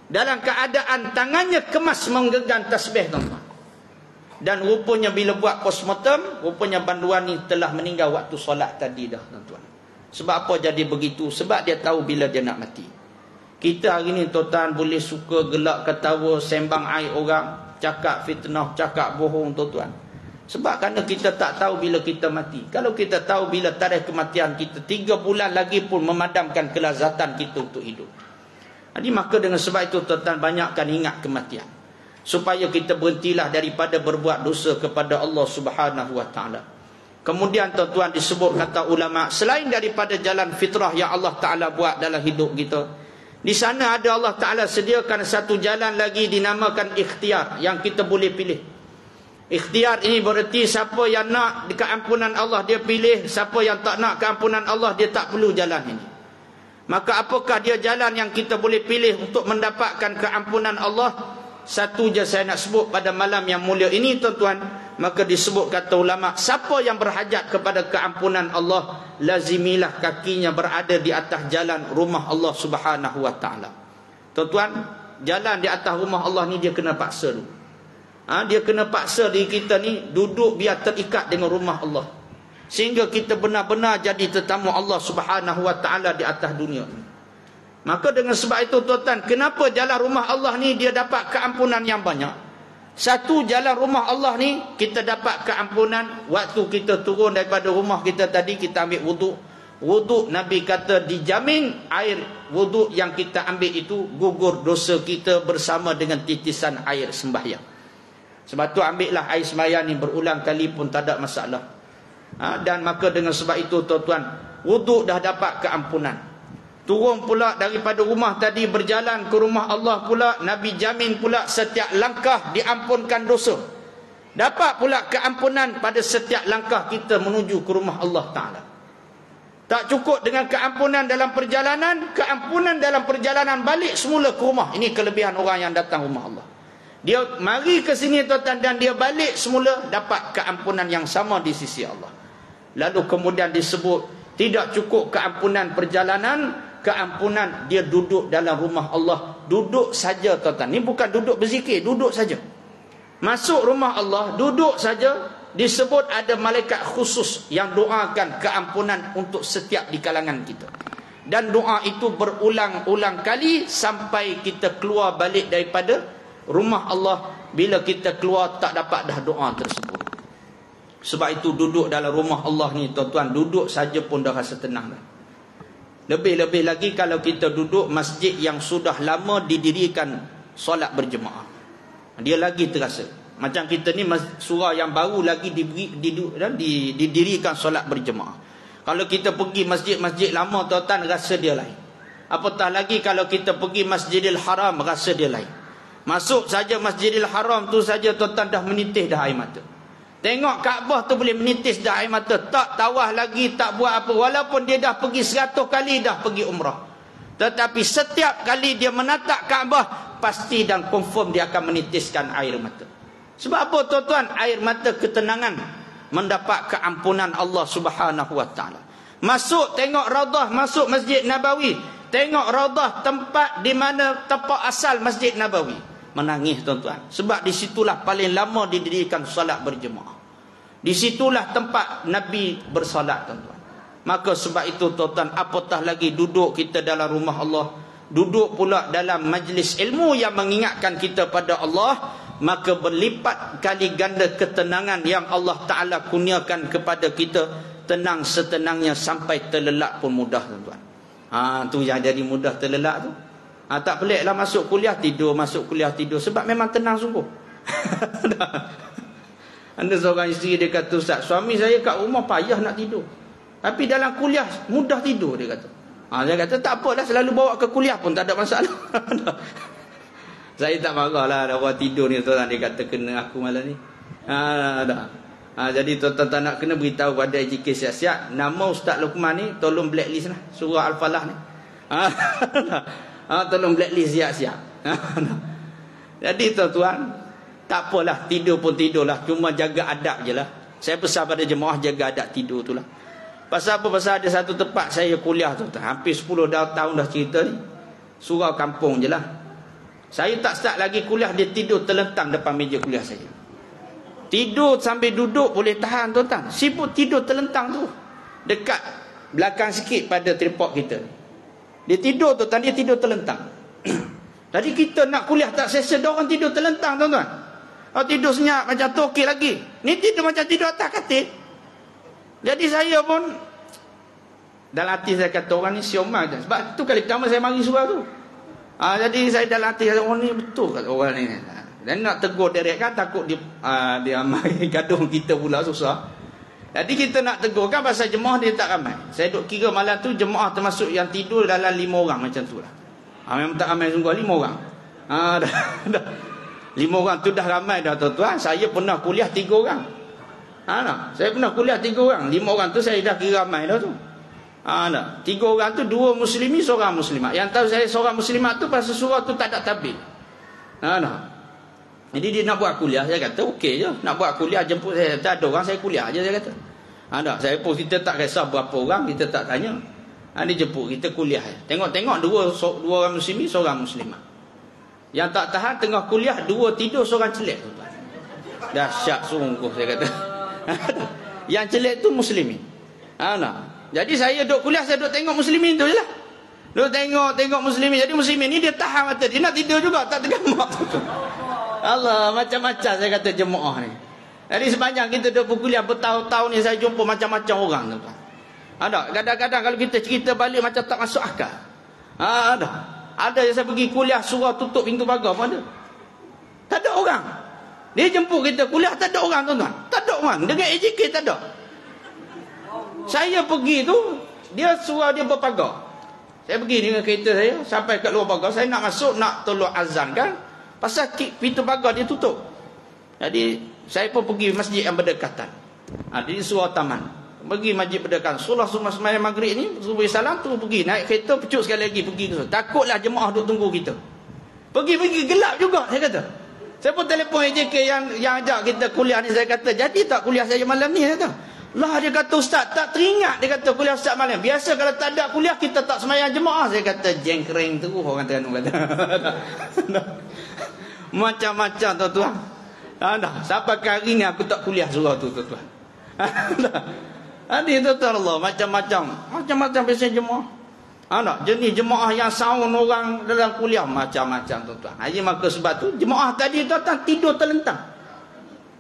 Dalam keadaan tangannya kemas menggenggam tasbih tuan-tuan. Dan rupanya bila buat postmortem, rupanya banduan ni telah meninggal waktu solat tadi dah tuan-tuan. Sebab apa jadi begitu? Sebab dia tahu bila dia nak mati. Kita hari ni tuan-tuan boleh suka gelak ketawa, sembang aib orang, cakap fitnah, cakap bohong tuan-tuan. Sebab kerana kita tak tahu bila kita mati. Kalau kita tahu bila tarikh kematian kita, 3 bulan lagi pun memadamkan kelazatan kita untuk hidup. Jadi maka dengan sebab itu tuan-tuan, banyakkan ingat kematian, supaya kita berhentilah daripada berbuat dosa kepada Allah Subhanahu wa taala. Kemudian tuan-tuan disebut kata ulama, selain daripada jalan fitrah yang Allah Taala buat dalam hidup kita, di sana ada Allah Taala sediakan satu jalan lagi dinamakan ikhtiar, yang kita boleh pilih. Ikhtiar ini bererti siapa yang nak keampunan Allah dia pilih, siapa yang tak nak keampunan Allah dia tak perlu jalan ini. Maka apakah dia jalan yang kita boleh pilih untuk mendapatkan keampunan Allah? Satu je saya nak sebut pada malam yang mulia ini tuan-tuan. Maka disebut kata ulama, siapa yang berhajat kepada keampunan Allah, lazimilah kakinya berada di atas jalan rumah Allah Subhanahu wa taala. Tuan-tuan, jalan di atas rumah Allah ni dia kena paksa dulu. Dia kena paksa diri kita ni duduk biar terikat dengan rumah Allah, sehingga kita benar-benar jadi tetamu Allah Subhanahu wa taala di atas dunia ini. Maka dengan sebab itu tuan-tuan, kenapa jalan rumah Allah ni dia dapat keampunan yang banyak? Satu, jalan rumah Allah ni kita dapat keampunan waktu kita turun daripada rumah kita tadi, kita ambil wuduk. Wuduk Nabi kata dijamin air wuduk yang kita ambil itu gugur dosa kita bersama dengan titisan air sembahyang. Sebab tu ambillah air sembahyang ni berulang kali pun tak ada masalah. Dan maka dengan sebab itu tuan-tuan, wuduk dah dapat keampunan. Turun pula daripada rumah tadi, berjalan ke rumah Allah pula, Nabi jamin pula setiap langkah diampunkan dosa. Dapat pula keampunan pada setiap langkah kita menuju ke rumah Allah Ta'ala. Tak cukup dengan keampunan dalam perjalanan, keampunan dalam perjalanan balik semula ke rumah. Ini kelebihan orang yang datang rumah Allah. Dia mari ke sini tuan-tuan, dan dia balik semula dapat keampunan yang sama di sisi Allah. Lalu kemudian disebut tidak cukup keampunan perjalanan, keampunan dia duduk dalam rumah Allah. Duduk saja tuan-tuan. Ini bukan duduk berzikir, duduk saja. Masuk rumah Allah, duduk saja, disebut ada malaikat khusus yang doakan keampunan untuk setiap di kalangan kita. Dan doa itu berulang-ulang kali sampai kita keluar balik daripada rumah Allah. Bila kita keluar tak dapat dah doa tersebut. Sebab itu duduk dalam rumah Allah ni tuan-tuan, duduk saja pun dah rasa tenang dah. Lebih-lebih lagi kalau kita duduk masjid yang sudah lama didirikan solat berjemaah, dia lagi terasa. Macam kita ni surau yang baru lagi didirikan solat berjemaah. Kalau kita pergi masjid-masjid lama tuan-tuan, rasa dia lain. Apatah lagi kalau kita pergi Masjidil Haram, rasa dia lain. Masuk saja Masjidil Haram tu saja tuan-tuan dah menitis dah air mata. Tengok Kaabah tu boleh menitis dah air mata. Tak tawaf lagi, tak buat apa. Walaupun dia dah pergi 100 kali dah pergi umrah. Tetapi setiap kali dia menatap Kaabah, pasti dan confirm dia akan menitiskan air mata. Sebab apa tuan-tuan? Air mata ketenangan, mendapat keampunan Allah Subhanahu wa taala. Masuk tengok Raudah, masuk Masjid Nabawi. Tengok Raudah, tempat di mana tempat asal Masjid Nabawi. Menangis tuan-tuan. Sebab disitulah paling lama didirikan solat berjemaah. Disitulah tempat Nabi bersolat tuan-tuan. Maka sebab itu tuan-tuan, apatah lagi duduk kita dalam rumah Allah, duduk pula dalam majlis ilmu yang mengingatkan kita pada Allah, maka berlipat kali ganda ketenangan yang Allah Ta'ala kurniakan kepada kita. Tenang setenangnya sampai terlelap pun mudah tuan-tuan. Tu yang jadi mudah terlelap tu. Tak pelik lah masuk kuliah tidur, masuk kuliah tidur. Sebab memang tenang sungguh. Ada seorang isteri dia kata, Ustaz, suami saya kat rumah payah nak tidur, tapi dalam kuliah mudah tidur, dia kata. Saya kata tak apalah, selalu bawa ke kuliah pun tak ada masalah. Saya tak marah lah dah buat tidur ni tuan-tuan. Dia kata kena aku malam ni. Jadi tuan-tuan tak nak kena beritahu pada AJK siap-siap, nama Ustaz Luqman ni tolong blacklist lah surah Al-Falah ni. Tolong blacklist siap-siap. Jadi tuan-tuan, tak apalah, tidur pun tidurlah, cuma jaga adab je lah. Saya pesan pada jemaah jaga adab tidur tu lah. Pasal apa? Pasal ada satu tempat saya kuliah tuan-tuan, hampir 10 tahun dah cerita ni, surau kampung je lah. Saya tak start lagi kuliah, dia tidur terlentang depan meja kuliah saya. Tidur sambil duduk boleh tahan tuan-tuan. Sibuk tidur terlentang tu, dekat belakang sikit pada tripod kita. Dia tidur tuan-tuan, dia tidur terlentang. Tadi kita nak kuliah tak selesa, dia orang tidur terlentang tuan-tuan. Tidur senyap macam tu okey lagi. Ni tidur macam tidur atas katil. Jadi saya pun dalam hati saya kata orang ni siomang. Sebab tu kali pertama saya mari surau tu. Jadi saya dalam hati saya, orang ni betul kat orang ni. Dan nak tegur direct kan, takut dia mai gaduh kita pula, susah. Jadi kita nak tegur kan, pasal jemaah dia tak ramai. Saya duk kira malam tu jemaah termasuk yang tidur dalam 5 orang macam tu lah. Memang tak ramai sungguh, 5 orang. Dah 5 orang tu dah ramai dah tuan-tuan. Saya pernah kuliah 3 orang. Saya pernah kuliah 3 orang. 5 orang tu saya dah kira ramai dah tu. 3 orang tu 2 muslimi, seorang muslimat. Yang tahu saya seorang muslimat tu pasal surau tu tak ada tabir. Jadi dia nak buat kuliah, saya kata okey je, nak buat kuliah jemput saya. Tak ada orang, saya kuliah aja, saya kata. Saya pun kita tak kisah berapa orang, kita tak tanya. Dia jemput kita kuliah. Tengok-tengok 2 orang muslimi, seorang muslimat. Yang tak tahan tengah kuliah, 2 tidur, seorang celik tuan-tuan. Dahsyat sungguh saya kata. Yang celik tu muslimin. Jadi saya duduk kuliah, saya duduk tengok muslimin tu je lah. Duduk tengok muslimin. Jadi muslimin ni dia tahan mata, dia nak tidur juga, tak tergamak tu. Allah, macam-macam saya kata jemaah ni. Jadi sepanjang kita duduk berkuliah bertahun-tahun ni, saya jumpa macam-macam orang tuan-tuan. Kadang-kadang kalau kita cerita balik macam tak masuk akal. Ada yang saya pergi kuliah, surau tutup pintu pagar pun ada. Tak ada orang. Dia jemput kita kuliah, tak ada orang tuan-tuan. Tak ada orang. Dengan AJK tak ada. Saya pergi tu, dia surau dia berpagar. Saya pergi dengan kereta saya, sampai kat luar pagar, saya nak masuk, nak tolong azan kan. Pasal pintu pagar dia tutup. Jadi saya pun pergi masjid yang berdekatan. Di surau taman. Pergi masjid berdekatan. Solat sembahyang maghrib ni, subuh salam tu pergi naik kereta, pecut sekali lagi pergi ke. Takutlah jemaah duk tunggu kita. Pergi gelap juga saya kata. Saya pun telefon AJK yang ajak kita kuliah ni, saya kata, jadi tak kuliah saya malam ni, saya kata. Lah, dia kata, Ustaz tak teringat, dia kata kuliah Ustaz malam. Biasa kalau tak ada kuliah kita tak sembahyang jemaah. Saya kata jengkering terus orang Terengganu kata. Macam-macam tuan-tuan. Dah, sampai hari ni aku tak kuliah surah tu tuan-tuan. Ada tuan Allah macam-macam biasa jemaah. Jenis jemaah yang sound orang dalam kuliah macam-macam tuan-tuan. Maka sebab tu jemaah tadi tuan-tuan tidur terlentang.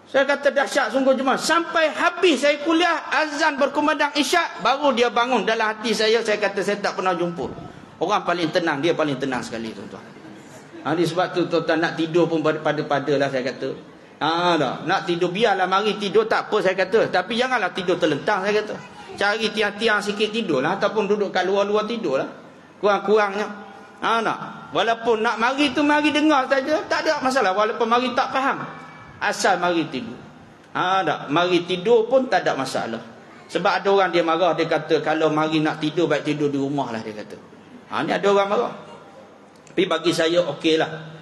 Saya kata dahsyat sungguh jemaah. Sampai habis saya kuliah, azan berkumandang isyak, baru dia bangun. Dalam hati saya kata saya tak pernah jumpa orang paling tenang. Dia paling tenang sekali tuan-tuan. Sebab tu tuan-tuan nak tidur pun pada-pada lah saya kata. Nak tidur biarlah, mari tidur tak apa saya kata, tapi janganlah tidur terlentang saya kata. Cari tiang-tiang sikit tidurlah, ataupun duduk kat luar-luar tidurlah kurang-kurangnya. Walaupun nak mari tu mari dengar saja, tak ada masalah. Walaupun mari tak faham, asal mari tidur. Mari tidur pun tak ada masalah. Sebab ada orang dia marah, dia kata kalau mari nak tidur baik tidur di rumah lah dia kata. Ni ada orang marah. Tapi bagi saya okeylah.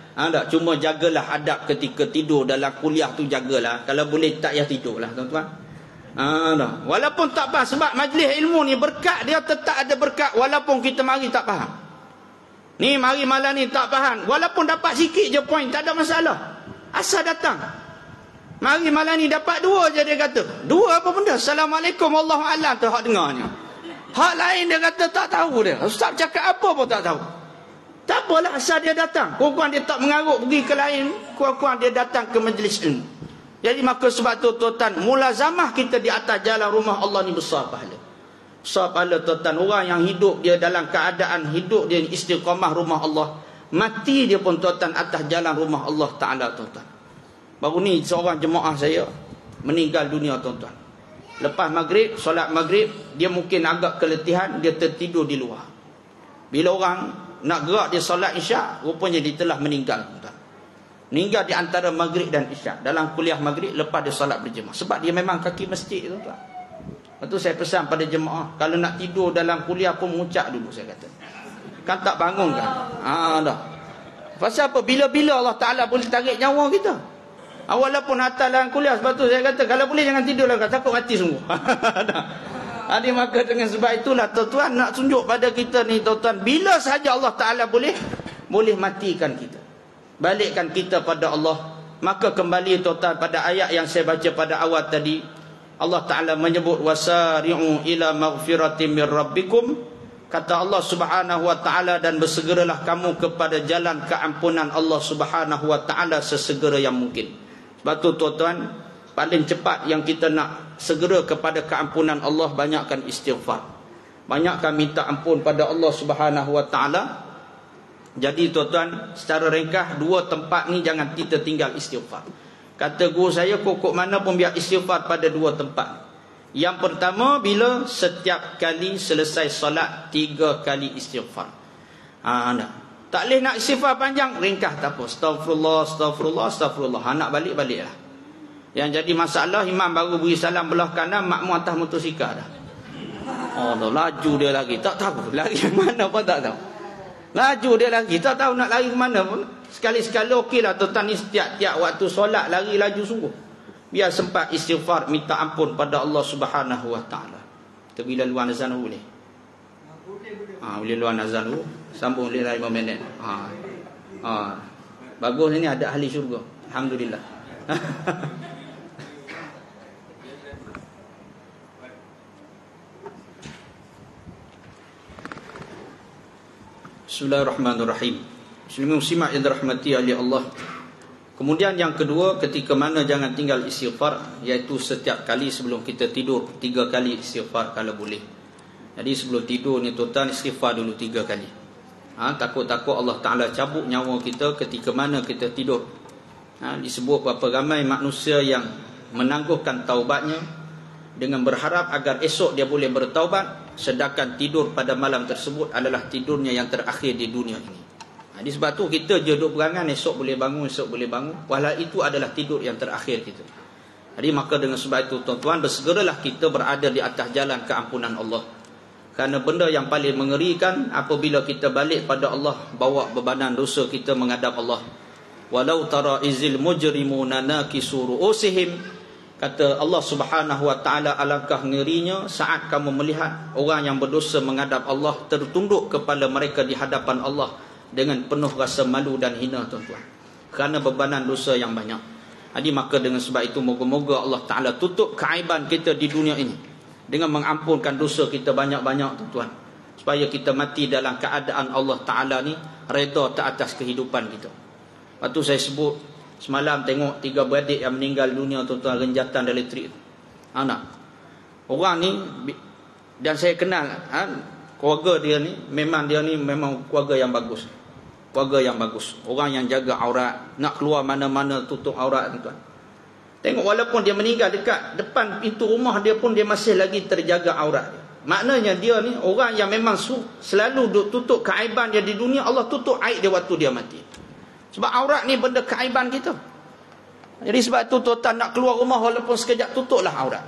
Cuma jagalah adab ketika tidur dalam kuliah tu, jagalah. Kalau boleh tak payah tidur lah tuan-tuan. Walaupun tak faham, sebab majlis ilmu ni berkat dia tetap ada berkat walaupun kita mari tak faham. Ni mari malam ni tak faham, walaupun dapat sikit je poin tak ada masalah. Asal datang. Mari malam ni dapat 2 je dia kata. 2 apa benda? Assalamualaikum wallahualam tu hak dengarnya. Hak lain dia kata tak tahu dia. Ustaz cakap apa pun tak tahu. Tak apalah asal dia datang. Kurang-kurang dia tak mengarut pergi ke lain, kurang-kurang dia datang ke majlis ilmu. Jadi maka sebab tu tuan-tuan, mulazamah kita di atas jalan rumah Allah ni besar pahala. Besar pahala tuan-tuan. Orang yang hidup dia dalam keadaan hidup dia istiqamah rumah Allah, mati dia pun tuan-tuan atas jalan rumah Allah Ta'ala tuan-tuan. Baru ni seorang jemaah saya meninggal dunia tuan-tuan. Lepas maghrib, solat maghrib, dia mungkin agak keletihan, dia tertidur di luar. Bila orang nak gerak dia solat isyak, rupanya dia telah meninggal tuan-tuan. Meninggal di antara maghrib dan isyak, dalam kuliah maghrib lepas dia solat berjemaah. Sebab dia memang kaki masjid tuan-tuan. Lepas tu saya pesan pada jemaah, kalau nak tidur dalam kuliah pun mengucap dulu saya kata. Kan tak bangun kan? Dah. Pasal apa? Bila-bila Allah Ta'ala boleh tarik nyawa kita. Walaupun atas dalam kuliah. Sebab tu saya kata, kalau boleh jangan tidur lah, takut mati sungguh. Maka dengan sebab itulah tuan-tuan nak tunjuk pada kita ni tuan-tuan, bila sahaja Allah Ta'ala boleh matikan kita, balikkan kita pada Allah. Maka kembali tuan-tuan pada ayat yang saya baca pada awal tadi, Allah Ta'ala menyebut wasari'u ila maghfiratin min rabbikum. Kata Allah Subhanahu wa Ta'ala, dan bersegeralah kamu kepada jalan keampunan Allah Subhanahu wa Ta'ala sesegera yang mungkin. Sebab tu tuan-tuan, paling cepat yang kita nak segera kepada keampunan Allah, banyakkan istighfar, banyakkan minta ampun pada Allah Subhanahu wa Ta'ala. Jadi tuan-tuan, secara ringkas, 2 tempat ni jangan kita tinggal istighfar. Kata guru saya, kok mana pun biar istighfar pada 2 tempat. Yang pertama, bila setiap kali selesai solat 3 kali istighfar. Tak boleh nak istighfar panjang, ringkas tak apa. Astagfirullah. Nak balik-baliklah. Yang jadi masalah, imam baru beri salam belah kanan, makmum atas motosikal dah. Laju dia lagi, tak tahu lari ke mana pun tak tahu. Laju dia lagi, tak tahu nak lari ke mana pun. Sekali-sekala okeylah tuan-tuan ni, setiap waktu solat lari laju sungguh. Biar sempat istighfar, minta ampun pada Allah Subhanahu wa Ta'ala. Kita bila luar azan boleh? Boleh luar azan dulu, sambung boleh 5 minit. Bagus, ini ada ahli syurga, alhamdulillah. Bismillahirrahmanirrahim. Muslimin muslimat yang dirahmati oleh Allah. Kemudian yang kedua, ketika mana jangan tinggal istighfar, iaitu setiap kali sebelum kita tidur 3 kali istighfar kalau boleh. Jadi sebelum tidur ni tuan-tuan, istighfar dulu 3 kali. Takut-takut Allah Ta'ala cabut nyawa kita ketika mana kita tidur. Disebut berapa ramai manusia yang menangguhkan taubatnya dengan berharap agar esok dia boleh bertaubat, sedangkan tidur pada malam tersebut adalah tidurnya yang terakhir di dunia ini. Jadi sebab tu kita je duduk berangan, esok boleh bangun. Walau itu adalah tidur yang terakhir kita. Jadi maka dengan sebab itu tuan-tuan, bersegeralah kita berada di atas jalan keampunan Allah. Kerana benda yang paling mengerikan apabila kita balik pada Allah, bawa bebanan dosa kita menghadap Allah. Walau tara izil mujrimuna nakisu ru'usihim, kata Allah Subhanahu wa Ta'ala, alangkah ngerinya saat kamu melihat orang yang berdosa menghadap Allah, tertunduk kepala mereka di hadapan Allah dengan penuh rasa malu dan hina tuan-tuan, kerana bebanan dosa yang banyak. Jadi maka dengan sebab itu moga-moga Allah Ta'ala tutup keaiban kita di dunia ini dengan mengampunkan dosa kita banyak-banyak tuan-tuan, supaya kita mati dalam keadaan Allah Ta'ala ni redha atas kehidupan kita. Waktu saya sebut semalam tengok 3 beradik yang meninggal dunia tuan-tuan, renjatan dari elektrik anak. Orang ni, dan saya kenal keluarga dia ni memang keluarga yang bagus. Keluarga yang bagus, orang yang jaga aurat, nak keluar mana-mana tutup aurat tuan. Tengok walaupun dia meninggal dekat depan pintu rumah dia pun dia masih lagi terjaga aurat dia. Maknanya dia ni orang yang memang selalu tutup keaiban dia di dunia, Allah tutup aib dia waktu dia mati. Sebab aurat ni benda keaiban kita. Jadi sebab tu tuan nak keluar rumah walaupun sekejap tutuplah aurat.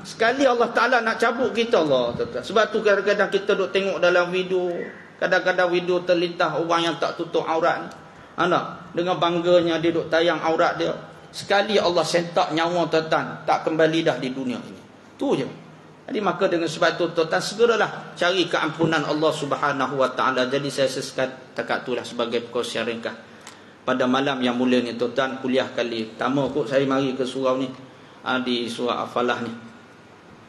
Sekali Allah Ta'ala nak cabut kita Allah tuan. Sebab tu kadang-kadang kita duk tengok dalam video, kadang-kadang video terlintas orang yang tak tutup aurat ni. Dengan bangganya dia duk tayang aurat dia. Sekali Allah sentak nyawa tuan, tak kembali dah di dunia ini. Tu je. Jadi maka dengan sebab tu tuan, segeralah cari keampunan Allah Subhanahu Wa Ta'ala. Jadi saya sesekat takat itulah sebagai perkongsian ringkas pada malam yang mulia ni tuan, kuliah kali pertama kot saya mari ke surau ni, di surau Al-Falah ni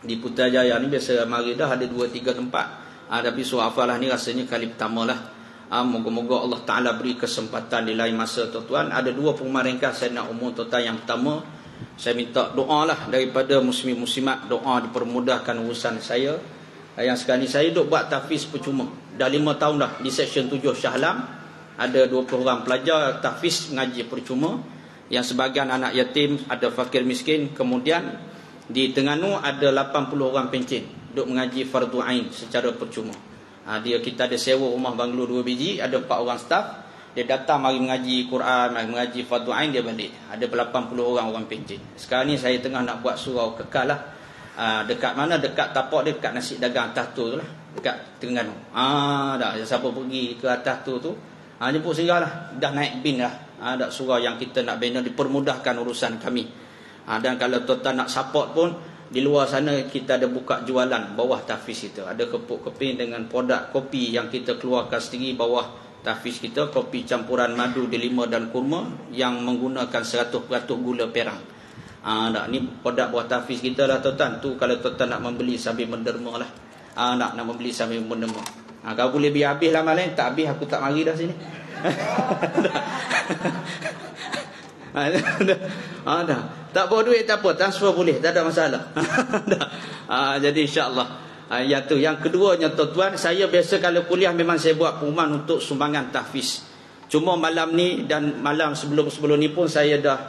di Putrajaya ni. Biasa mari dah ada 2-3 tempat, tapi surau Al-Falah ni rasanya kali pertama lah. Moga-moga Allah Ta'ala beri kesempatan di lain masa tuan-tuan. Ada 2 pengumuman ringkas saya nak umum tuan-tuan. Yang pertama, saya minta doa lah daripada muslim-muslimat, doa dipermudahkan urusan saya. Yang sekarang ni saya duk buat tahfiz percuma dah 5 tahun dah di Seksyen 7 Shah Alam. Ada 20 orang pelajar tahfiz mengaji percuma, yang sebahagian anak yatim, ada fakir miskin. Kemudian di Terengganu ada 80 orang pencen duk mengaji fardu ain secara percuma. Kita ada sewa rumah banglo 2 biji, ada 4 orang staf. Dia datang mari mengaji Quran, mari mengaji fardu ain, dia balik. Ada 80 orang pencen. Sekarang ni saya tengah nak buat surau kekal lah. Dekat mana? Dekat tapak dia, dekat nasi dagang atas tu lah, dekat Terengganu. Dah siapa pergi ke atas tu jemput singgah lah. Dah naik bin lah. Dah surau yang kita nak bina, dipermudahkan urusan kami. Dan kalau tuan-tuan nak support pun, di luar sana kita ada buka jualan bawah tahfiz kita. Ada kepuk-keping dengan produk kopi yang kita keluarkan sendiri bawah tahfiz kita. Kopi campuran madu, delima dan kurma yang menggunakan 100% gula perang. Ni produk bawah tahfiz kita lah tuan-tuan. Tu kalau tuan-tuan nak membeli sambil menderma lah. Nak membeli sambil menderma. Kalau boleh biar habis lah malam. Tak habis aku tak mari dah sini. Dah. Tak bawa duit tak apa, transfer boleh, tak ada masalah. Jadi insya-Allah. Yang tu. Yang keduanya tuan-tuan, saya biasa kalau kuliah memang saya buat pengumuman untuk sumbangan tahfiz. Cuma malam ni dan malam sebelum ni pun saya dah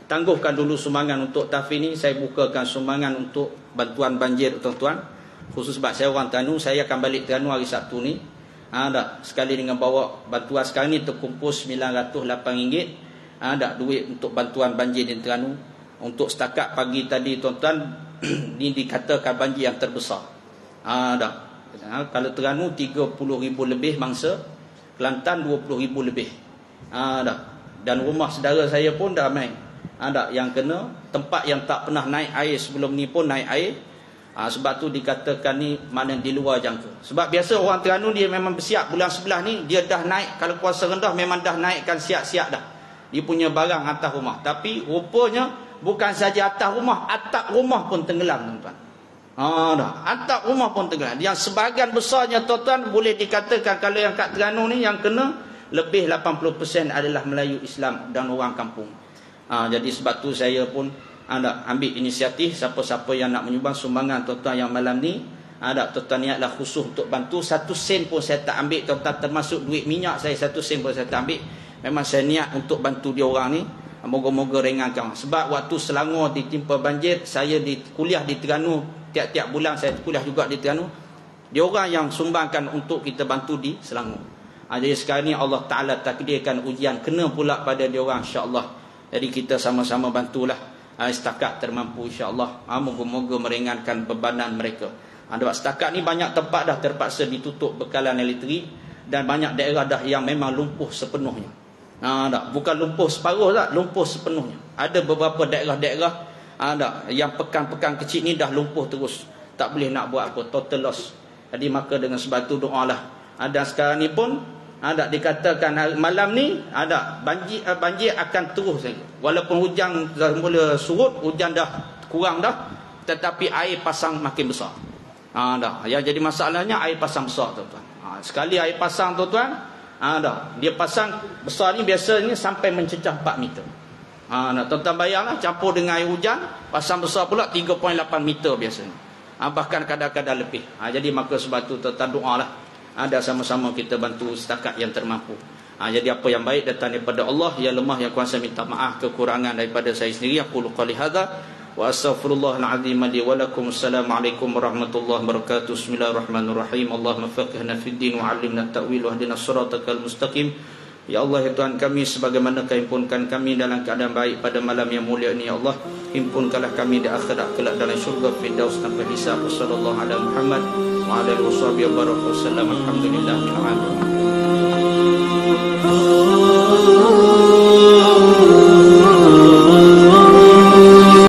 tangguhkan dulu sumbangan untuk tahfiz ni. Saya bukakan sumbangan untuk bantuan banjir tuan-tuan. Khusus sebab saya orang Terengganu, saya akan balik Terengganu hari Sabtu ni. Sekali dengan bawa bantuan. Sekarang ni terkumpul RM908. Ada duit untuk bantuan banjir di Terengganu. Untuk setakat pagi tadi tuan-tuan, ni dikatakan banjir yang terbesar. Kalau Terengganu 30,000 lebih mangsa, Kelantan 20,000 lebih. Dan rumah saudara saya pun dah main. Yang kena, tempat yang tak pernah naik air sebelum ni pun naik air. Sebab tu dikatakan ni mana di luar jangka. Sebab biasa orang Terengganu dia memang bersiap bulan sebelah ni, dia dah naik. Kalau kuasa rendah memang dah naikkan siap-siap dah dia punya barang atas rumah. Tapi rupanya bukan saja atas rumah, atap rumah pun tenggelam tuan-tuan. Atap rumah pun tenggelam. Yang sebahagian besarnya tuan-tuan boleh dikatakan kalau yang kat Terengganu ni yang kena lebih 80% adalah Melayu Islam dan orang kampung. Jadi sebab tu saya pun ambil inisiatif, siapa-siapa yang nak menyumbang sumbangan tuan-tuan yang malam ni, tuan-tuan niatlah khusus untuk bantu. 1 sen pun saya tak ambil tuan-tuan, termasuk duit minyak saya 1 sen pun saya tak ambil. Memang saya niat untuk bantu dia orang ni. Moga-moga ringankan. Sebab waktu Selangor ditimpa banjir, saya kuliah di Terengganu. Tiap-tiap bulan saya kuliah juga di Terengganu. Dia orang yang sumbangkan untuk kita bantu di Selangor. Jadi sekarang ni Allah Ta'ala takdirkan ujian kena pula pada dia orang, insya-Allah. Jadi kita sama-sama bantulah setakat termampu, insya-Allah. Moga-moga meringankan bebanan mereka. Sebab setakat ni banyak tempat dah terpaksa ditutup bekalan elektrik. Dan banyak daerah dah yang memang lumpuh sepenuhnya. Bukan lumpuh separuh tak, lumpuh sepenuhnya. Ada beberapa daerah-daerah yang pekan-pekan kecil ni dah lumpuh terus. Tak boleh nak buat apa, total loss. Jadi maka dengan sebab itu doalah. Dan sekarang ni pun Ada dikatakan malam ni ada banjir akan terus saja. Walaupun hujan dah mula surut, hujan dah kurang dah, tetapi air pasang makin besar. Dah. Yang jadi masalahnya air pasang besar, tuan-tuan. Sekali air pasang, tuan-tuan, dah. Dia pasang besar ni biasanya sampai mencecah 4 meter. Tuan-tuan bayanglah, campur dengan air hujan, pasang besar pula 3.8 meter biasanya. Bahkan kadang-kadang lebih. Jadi maka sebab tu tuan-tuan doalah. Ada sama-sama kita bantu setakat yang termampu. Jadi apa yang baik datang daripada Allah, yang lemah yang kuasa minta maaf kekurangan daripada saya sendiri. Aku qali hadza wa astaghfirullahal azim li wa lakum. Assalamualaikum warahmatullahi wabarakatuh. Bismillahirrahmanirrahim. Allahumma faqihna fid din wa 'allimna at-ta'wil wa hdina as-siratal mustaqim. Ya Allah, ya Tuhan kami, sebagaimana Kau himpunkan kami dalam keadaan baik pada malam yang mulia ini, ya Allah, himpunkanlah kami di akhirat kelak dalam syurga firdaus tanpa hisab. Sallallahu alaihi Muhammad wa ala alihi wasallam. Alhamdulillahil alamin.